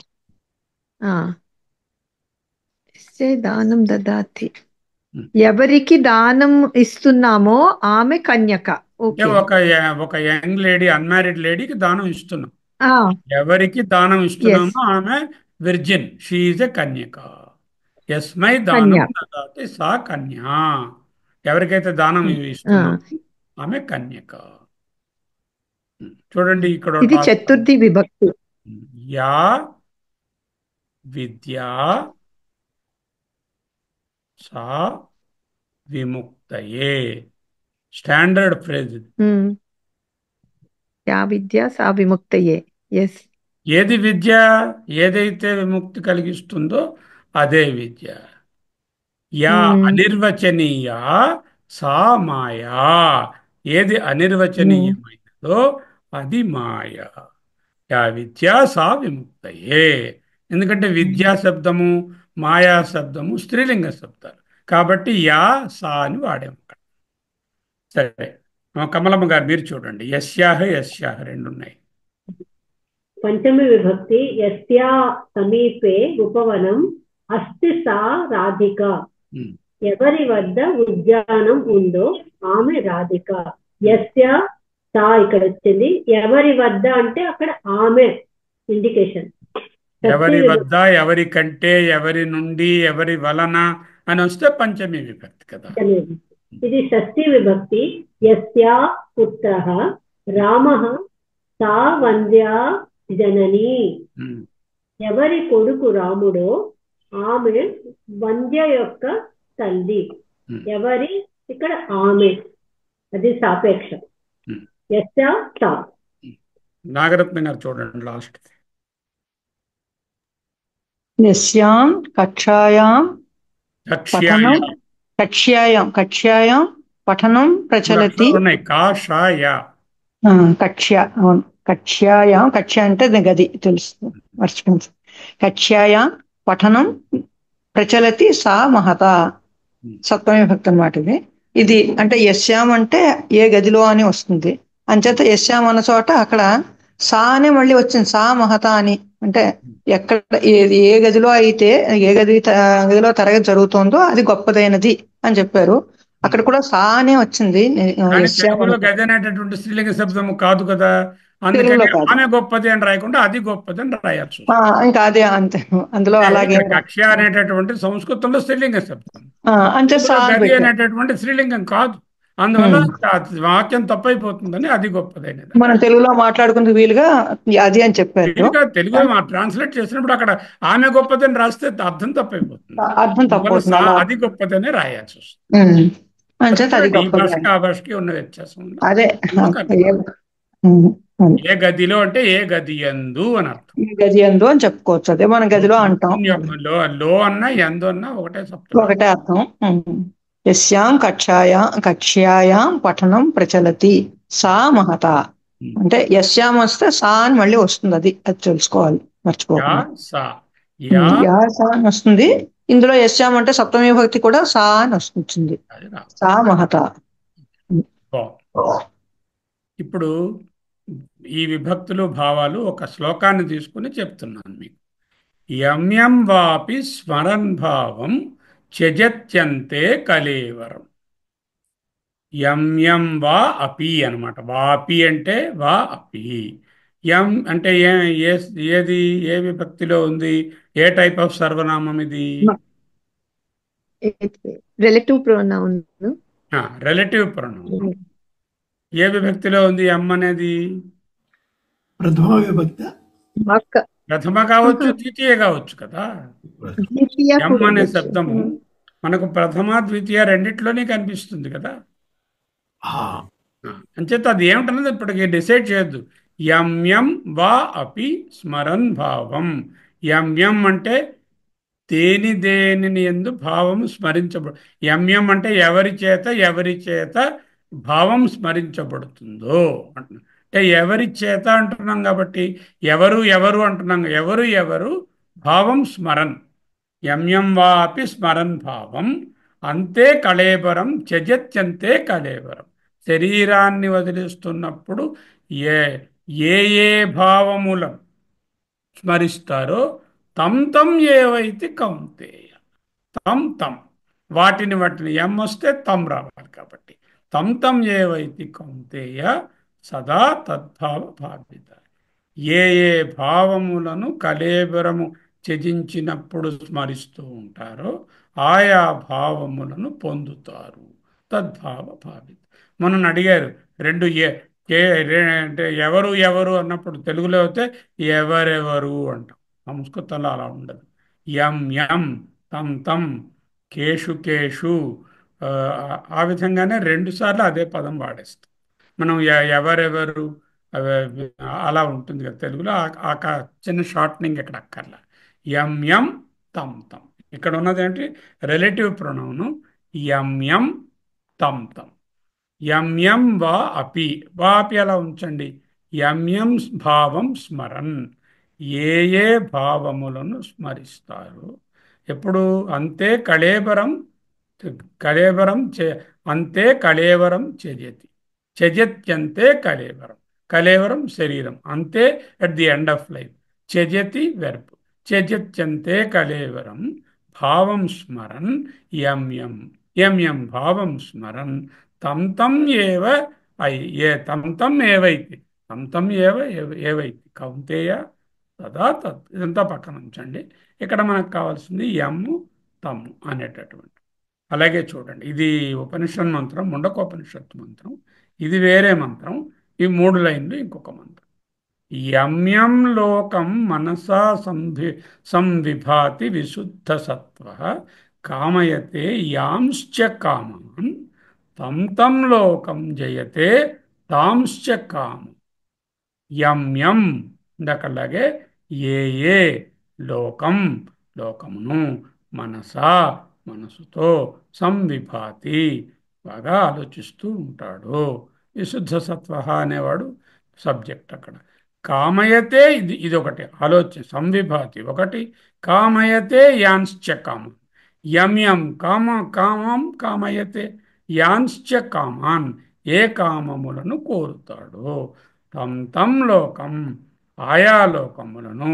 దానం దదాతి, ఎవరికి దానం ఇస్తున్నామో ఆమె కన్యక. ఒక యంగ్ లేడీ, అన్మ్యారీడ్ లేడీకి దానం ఇస్తున్నాం. ఎవరికి దానం ఇస్తున్నామో ఆమె విర్జిన్, షీ ఈజ్ ఎ కన్యక. యస్మై దానం దదాతి సా కన్యా. ఎవరికైతే దానం ఇస్తున్నామో ఆమె కన్యక. చూడండి ఇక్కడ ఇది చతుర్థి విభక్తి. యా విద్యా సా విముక్తయే, స్టాండర్డ్ ఫ్రేజ్. యా విద్య సా విముక్తయే. ఎస్, ఏది విద్య, ఏదైతే విముక్తి కలిగిస్తుందో అదే విద్య. యా అనిర్వచనీయ సా మాయా. ఏది అనిర్వచనీయమైనదో అది మాయ. యా విద్యా సా విముక్తయే. ఎందుకంటే విద్యా శబ్దము, మాయా శబ్దము స్త్రీలింగ శబ్దాలు కాబట్టి యా సా అని వాడాము. సరే, కమలమ్మ గారు మీరు చూడండి, యస్యాహ యస్యాహ రెండు ఉన్నాయి. పంచమి విభక్తి యస్యా సమీపే ఉపవనం అస్తి సా రాధిక. ఎవరి వద్ద ఉద్యానం ఉందో ఆమె రాధిక. యస్య సా ఇక్కడ వచ్చింది. ఎవరి వద్ద అంటే అక్కడ ఆమె ఇండికేషన్. ఎవరి వద్ద, ఎవరి కంటే, ఎవరి నుండి, ఎవరి వలన అని వస్తే పంచమి విభక్తి కదా. ఇది షష్ఠీ విభక్తి. యస్యా పుత్రః రామః సా వంద్యా జనని. ఎవరి కొడుకు రాముడో ఆమె వంద్య యొక్క తల్లి. ఎవరి ఇక్కడ ఆమె, అది సాపేక్షం. యస్యా సా. నాగరత్న గారు చూడండి లాస్ట్. యస్యాం కక్షాయాం పఠనం కక్ష్యాయాం కక్ష్యాయాం పఠనం ప్రచలతి. ఉన్నాయి కాషాయ. కక్ష్య, అవును, కక్ష్యాయాం. కక్ష్య అంటే గది, తెలుసు, మర్చిపోయింది. కక్ష్యాయాం పఠనం ప్రచలతి సా మహత. సప్తమి విభక్తి అన్నమాట ఇది. ఇది అంటే యస్యాం అంటే ఏ గదిలో అని వస్తుంది. అంచేత యస్యాం అన్న చోట అక్కడ సా అనే మళ్ళీ వచ్చింది, సా మహత అని. అంటే ఎక్కడ ఏ గదిలో అయితే గదిలో తరగతి జరుగుతుందో అది గొప్పదైనది అని చెప్పారు. అక్కడ కూడా సా అనే వచ్చింది. గది అనేటటువంటి స్త్రీలింగ శబ్దం కాదు కదా, అందుకని ఆమె గొప్పది అని రాయకుండా అది గొప్పది అని రాయొచ్చు. ఇంకా అదే అంతే, అందులో అలాగే. కక్ష అనేటటువంటి సంస్కృతంలో స్త్రీలింగ శబ్దం, అంటే గది అనేటటువంటి స్త్రీలింగం కాదు. అందువల్ల వాక్యం తప్పైపోతుందని అది గొప్పదైనది. మనం తెలుగులో మాట్లాడుకునే వీలుగా అది అని చెప్పారు. తెలుగులో ట్రాన్స్లేట్ చేసినప్పుడు అక్కడ ఆమె గొప్పదని రాస్తే అర్థం తప్పైపోతుంది. అర్థం తప్పవుతుంది. అది గొప్పదని రాయాల్సి వస్తుంది. ఈ భాషకి ఆ భాషకి ఉన్న వ్యత్యాసం. అదే ఏ గదిలో అంటే ఏ గది యందు అని అర్థం. గది యందు అని చెప్పుకోవచ్చు. అదే మనం గదిలో అంటాం. లో అన్నా ఎందు అన్నా ఒకటే అర్థం. యస్యాం కక్ష్యాయాం పఠనం ప్రచలతి సా మహత. అంటే యస్యాం వస్తే సా అని మళ్ళీ వస్తుంది. అది తెలుసుకోవాలి, మర్చిపోవాలి. యా సా అని వస్తుంది. ఇందులో యస్యాం అంటే సప్తమి విభక్తి కూడా సా అని వస్తుంది. సా మహత. ఇప్పుడు ఈ విభక్తులు భావాలు ఒక శ్లోకాన్ని తీసుకుని చెప్తున్నాను మీకు. యమ్యం వాపి స్మరన్ భావం త్యజత్యంతే కలేవరం. యమ్యం వా అపి అనమాట. వాపి అంటే వా అపి. యం అంటే ఏది ఏ విభక్తిలో ఉంది, ఏ టైప్ ఆఫ్ సర్వనామం ఇది? Relative pronoun. Relative pronoun. ఏ విభక్తిలో ఉంది ఎం అనేది? ప్రథమ విభక్తి. ప్రథమ కావచ్చు, ద్వితీయ కావచ్చు కదా. ఎం అనే శబ్దము మనకు ప్రథమ ద్వితీయ రెండిట్లోనే కనిపిస్తుంది కదా. అంచేత అది ఏమిటన్నది ఇప్పటికి డిసైడ్ చేయొద్దు. యమ్యం వా అపి స్మరన్ భావం. యమ్యం అంటే దేనిని యందు భావము స్మరించబడు. యమ్యం అంటే ఎవరి చేత భావం స్మరించబడుతుందో అంటున్నాం. అంటే ఎవరి చేత అంటున్నాం కాబట్టి ఎవరు అంటున్నాం. ఎవరు భావం స్మరన్. యమ్యం వా అపి స్మరన్ భావం అంతే కళేబరం త్యజత్యంతే కళేబరం. శరీరాన్ని వదిలిస్తున్నప్పుడు ఏ భావములను స్మరిస్తారో తం ఏవైతే కౌంతేయ. తం వాటిని ఎం వస్తే తం రావాలి కాబట్టి తం ఏవైతే కౌంతేయ సదా తద్భావ భావిత. ఏ భావములను కళేబరము త్యజించినప్పుడు స్మరిస్తూ ఉంటారో ఆయా భావములను పొందుతారు. తద్భావ భావిత. మొన్న అడిగారు రెండు అంటే ఎవరు అన్నప్పుడు తెలుగులో అయితే ఎవరెవరు అంటాం. సంస్కృతంలో అలా ఉండదు. యం తం కేషు ఆ విధంగానే రెండుసార్లు అదే పదం వాడేస్తాం మనం. ఎవరెవరు అలా ఉంటుంది కదా తెలుగులో. ఆ చిన్న షార్ట్నింగ్ ఇక్కడ అక్కర్లా. యం తం. ఇక్కడ ఉన్నది ఏంటి? Relative pronoun. యం తం. యమ్యం వా అపి. వా అపి అలా ఉంచండి. యమ్యం భావం స్మరన్. ఏ భావములను స్మరిస్తారు ఎప్పుడు? అంతే కళేబరం అంతే కళేవరం త్యజత్యంతే కళేవరం శరీరం. అంతే at the end of life. త్యజతి వెర్బ్. త్యజత్యంతే కళేవరం భావం స్మరన్. యమ్యం భావం స్మరన్ తం ఏవైతి కౌంతేయ తదా తత్. ఇదంతా పక్కన ఉంచండి. ఇక్కడ మనకు కావాల్సింది యమ్ము తమ్ము అనేటటువంటి. అలాగే చూడండి, ఇది ఉపనిషత్ మంత్రం, ముండకోపనిషత్తు మంత్రం, ఇది వేరే మంత్రం. ఈ 3 లైన్లు ఇంకొక మంత్రం. యమ్యం లోకం మనసా సంవిభాతి విశుద్ధ సత్వ కామయతే యాంశ్చ కామాన్ తం తం లోకం జయతే తాంశ్చ కామం. యమ్యం ఇందాకలాగే ఏ ఏ లోకం లోకమును మనసా మనసుతో సంవిభాతి బాగా ఆలోచిస్తూ ఉంటాడు. విశుద్ధ సత్వ అనేవాడు సబ్జెక్ట్ అక్కడ. కామయతే ఇదొకటి ఆలోచన, సంవిభాతి ఒకటి. కామయతే యాన్శ్చ కామం. యం యం కామం కామయతే యాన్శ్చ కామాన్ ఏ కామములను కోరుతాడో తం తం లోకం ఆయా లోకములను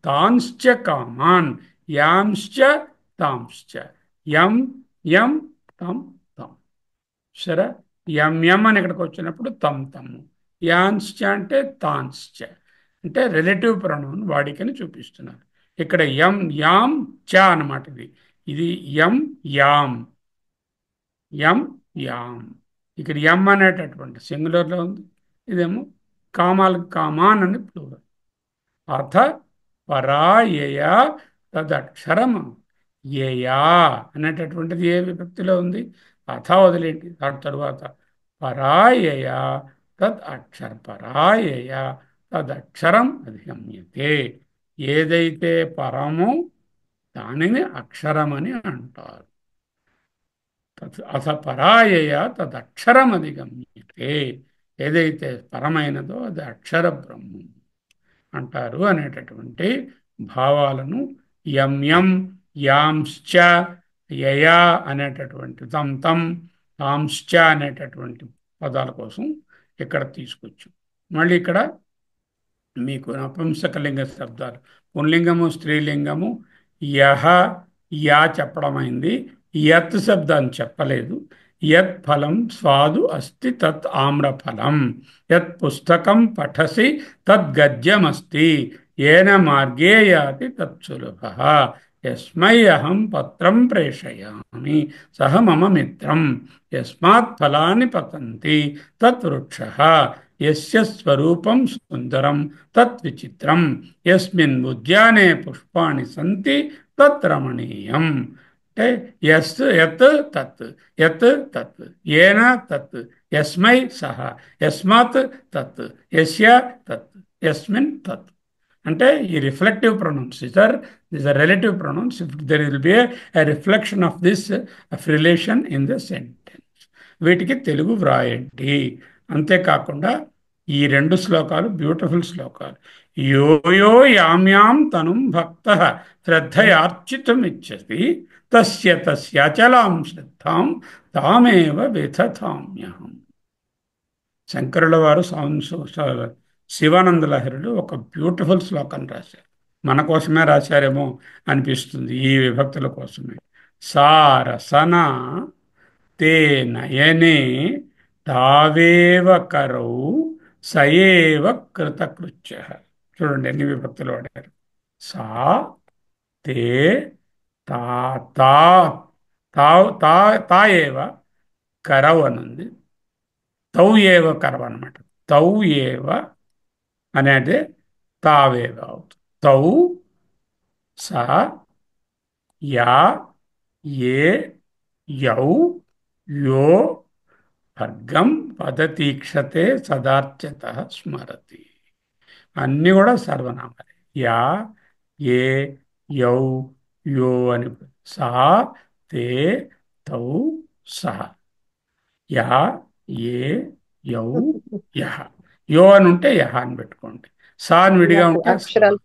తాంశ్చ కామాన్ యాంశ్చ తాంశ్చ యం యం తం తం. సరే, యం యం అని ఇక్కడికి వచ్చినప్పుడు తం తమ్ము, యాన్శ్చ అంటే తాంశ్చ అంటే రిలేటివ్ ప్రొనౌన్ వాడికని చూపిస్తున్నారు. ఇక్కడ యం యాం చ అన్నమాట. ఇది యం యాం యం యాం. ఇక్కడ యం అనేటటువంటి సింగులర్లో ఉంది, ఇదేమో కామాన్ అని ప్లూరల్. అథ పరాయయ తదక్షరం. ఏయా అనేటటువంటిది ఏ విభక్తిలో ఉంది? అథ వదిలేండి, దాని తరువాత పరాయయ పరాయయ తదక్షరం అధిగమ్యతే. ఏదైతే పరమో దానిని అక్షరమని అంటారు. అథ పరాయయ తదక్షరం అధిగమ్యతే. ఏదైతే పరమైనదో అది అక్షర బ్రహ్మం అంటారు అనేటటువంటి భావాలను యం యం యాంశ్చ యయా అనేటటువంటి తం తం తాంశ్చ అనేటటువంటి పదాల కోసం ఇక్కడ తీసుకొచ్చు. మళ్ళీ ఇక్కడ మీకు నపుంసకలింగ శబ్దాలు, పుంలింగము స్త్రీలింగము యహ యా చెప్పడమైంది, యత్ శబ్దాన్ని చెప్పలేదు. యత్ ఫలం స్వాదు అస్తి తత్ ఆమ్రఫలం, యత్ పుస్తకం పఠసి తద్ గద్యమస్తి, ఏన మార్గే యాతి తత్ సులభః, యస్మై అహం పత్రం ప్రేషయామి సహ మమ మిత్రం, యస్మాత్ ఫలాని పతంతి తత్ వృక్షః, యస్య స్వరూపం సుందరం తత్ విచిత్రం, యస్మిన్ ఉద్యానే పుష్పాణి సంతి తత్ రమణీయం. అంటే యత్ తత్, యత్ తత్, ఏన తత్, యస్మై సహ, యస్మాత్ తత్, యస్య తత్, యస్మిన్ తత్. అంటే ఈ reflective pronouns these are relative pronouns. There will be a reflection of this relation in the sentence. వీటికి తెలుగు వ్రాయండి. అంతేకాకుండా ఈ 2 శ్లోకాలు బ్యూటిఫుల్ శ్లోకాలు. యోయో యామ్యాం తనుం భక్త శ్రద్ధయార్చితుమిచ్చతి తస్య తస్యాచలాం శ్రద్ధాం తామేవ విదధామ్యహం. శంకరుల వారు శివానంద లహరిలో ఒక బ్యూటిఫుల్ శ్లోకం రాశారు. మన కోసమే రాశారేమో అనిపిస్తుంది, ఈ విభక్తుల కోసమే. సారసన తే నయనే తావేవ కరౌ సయేవ కృతకృత్య. చూడండి ఎన్ని విభక్తులు వాడారు. సా తే తా తా తా తా ఏవ కరవ్ అనుంది, తౌ ఏవ కరవ్ అనమాట. తౌ ఏవ అనేది తావేవ అవుతుంది. తౌ సా యా ఏ యౌ యో భర్గం పదతీక్షతే సదార్చత స్మరతి. అన్నీ కూడా సర్వనామాలే. యా ఏ యౌ యో అని. సా తే తౌ సహ. యా ఏ యౌ యహ. యో అని ఉంటే యహ అని పెట్టుకోండి, సా అని విడిగా ఉంటే అక్షరాలు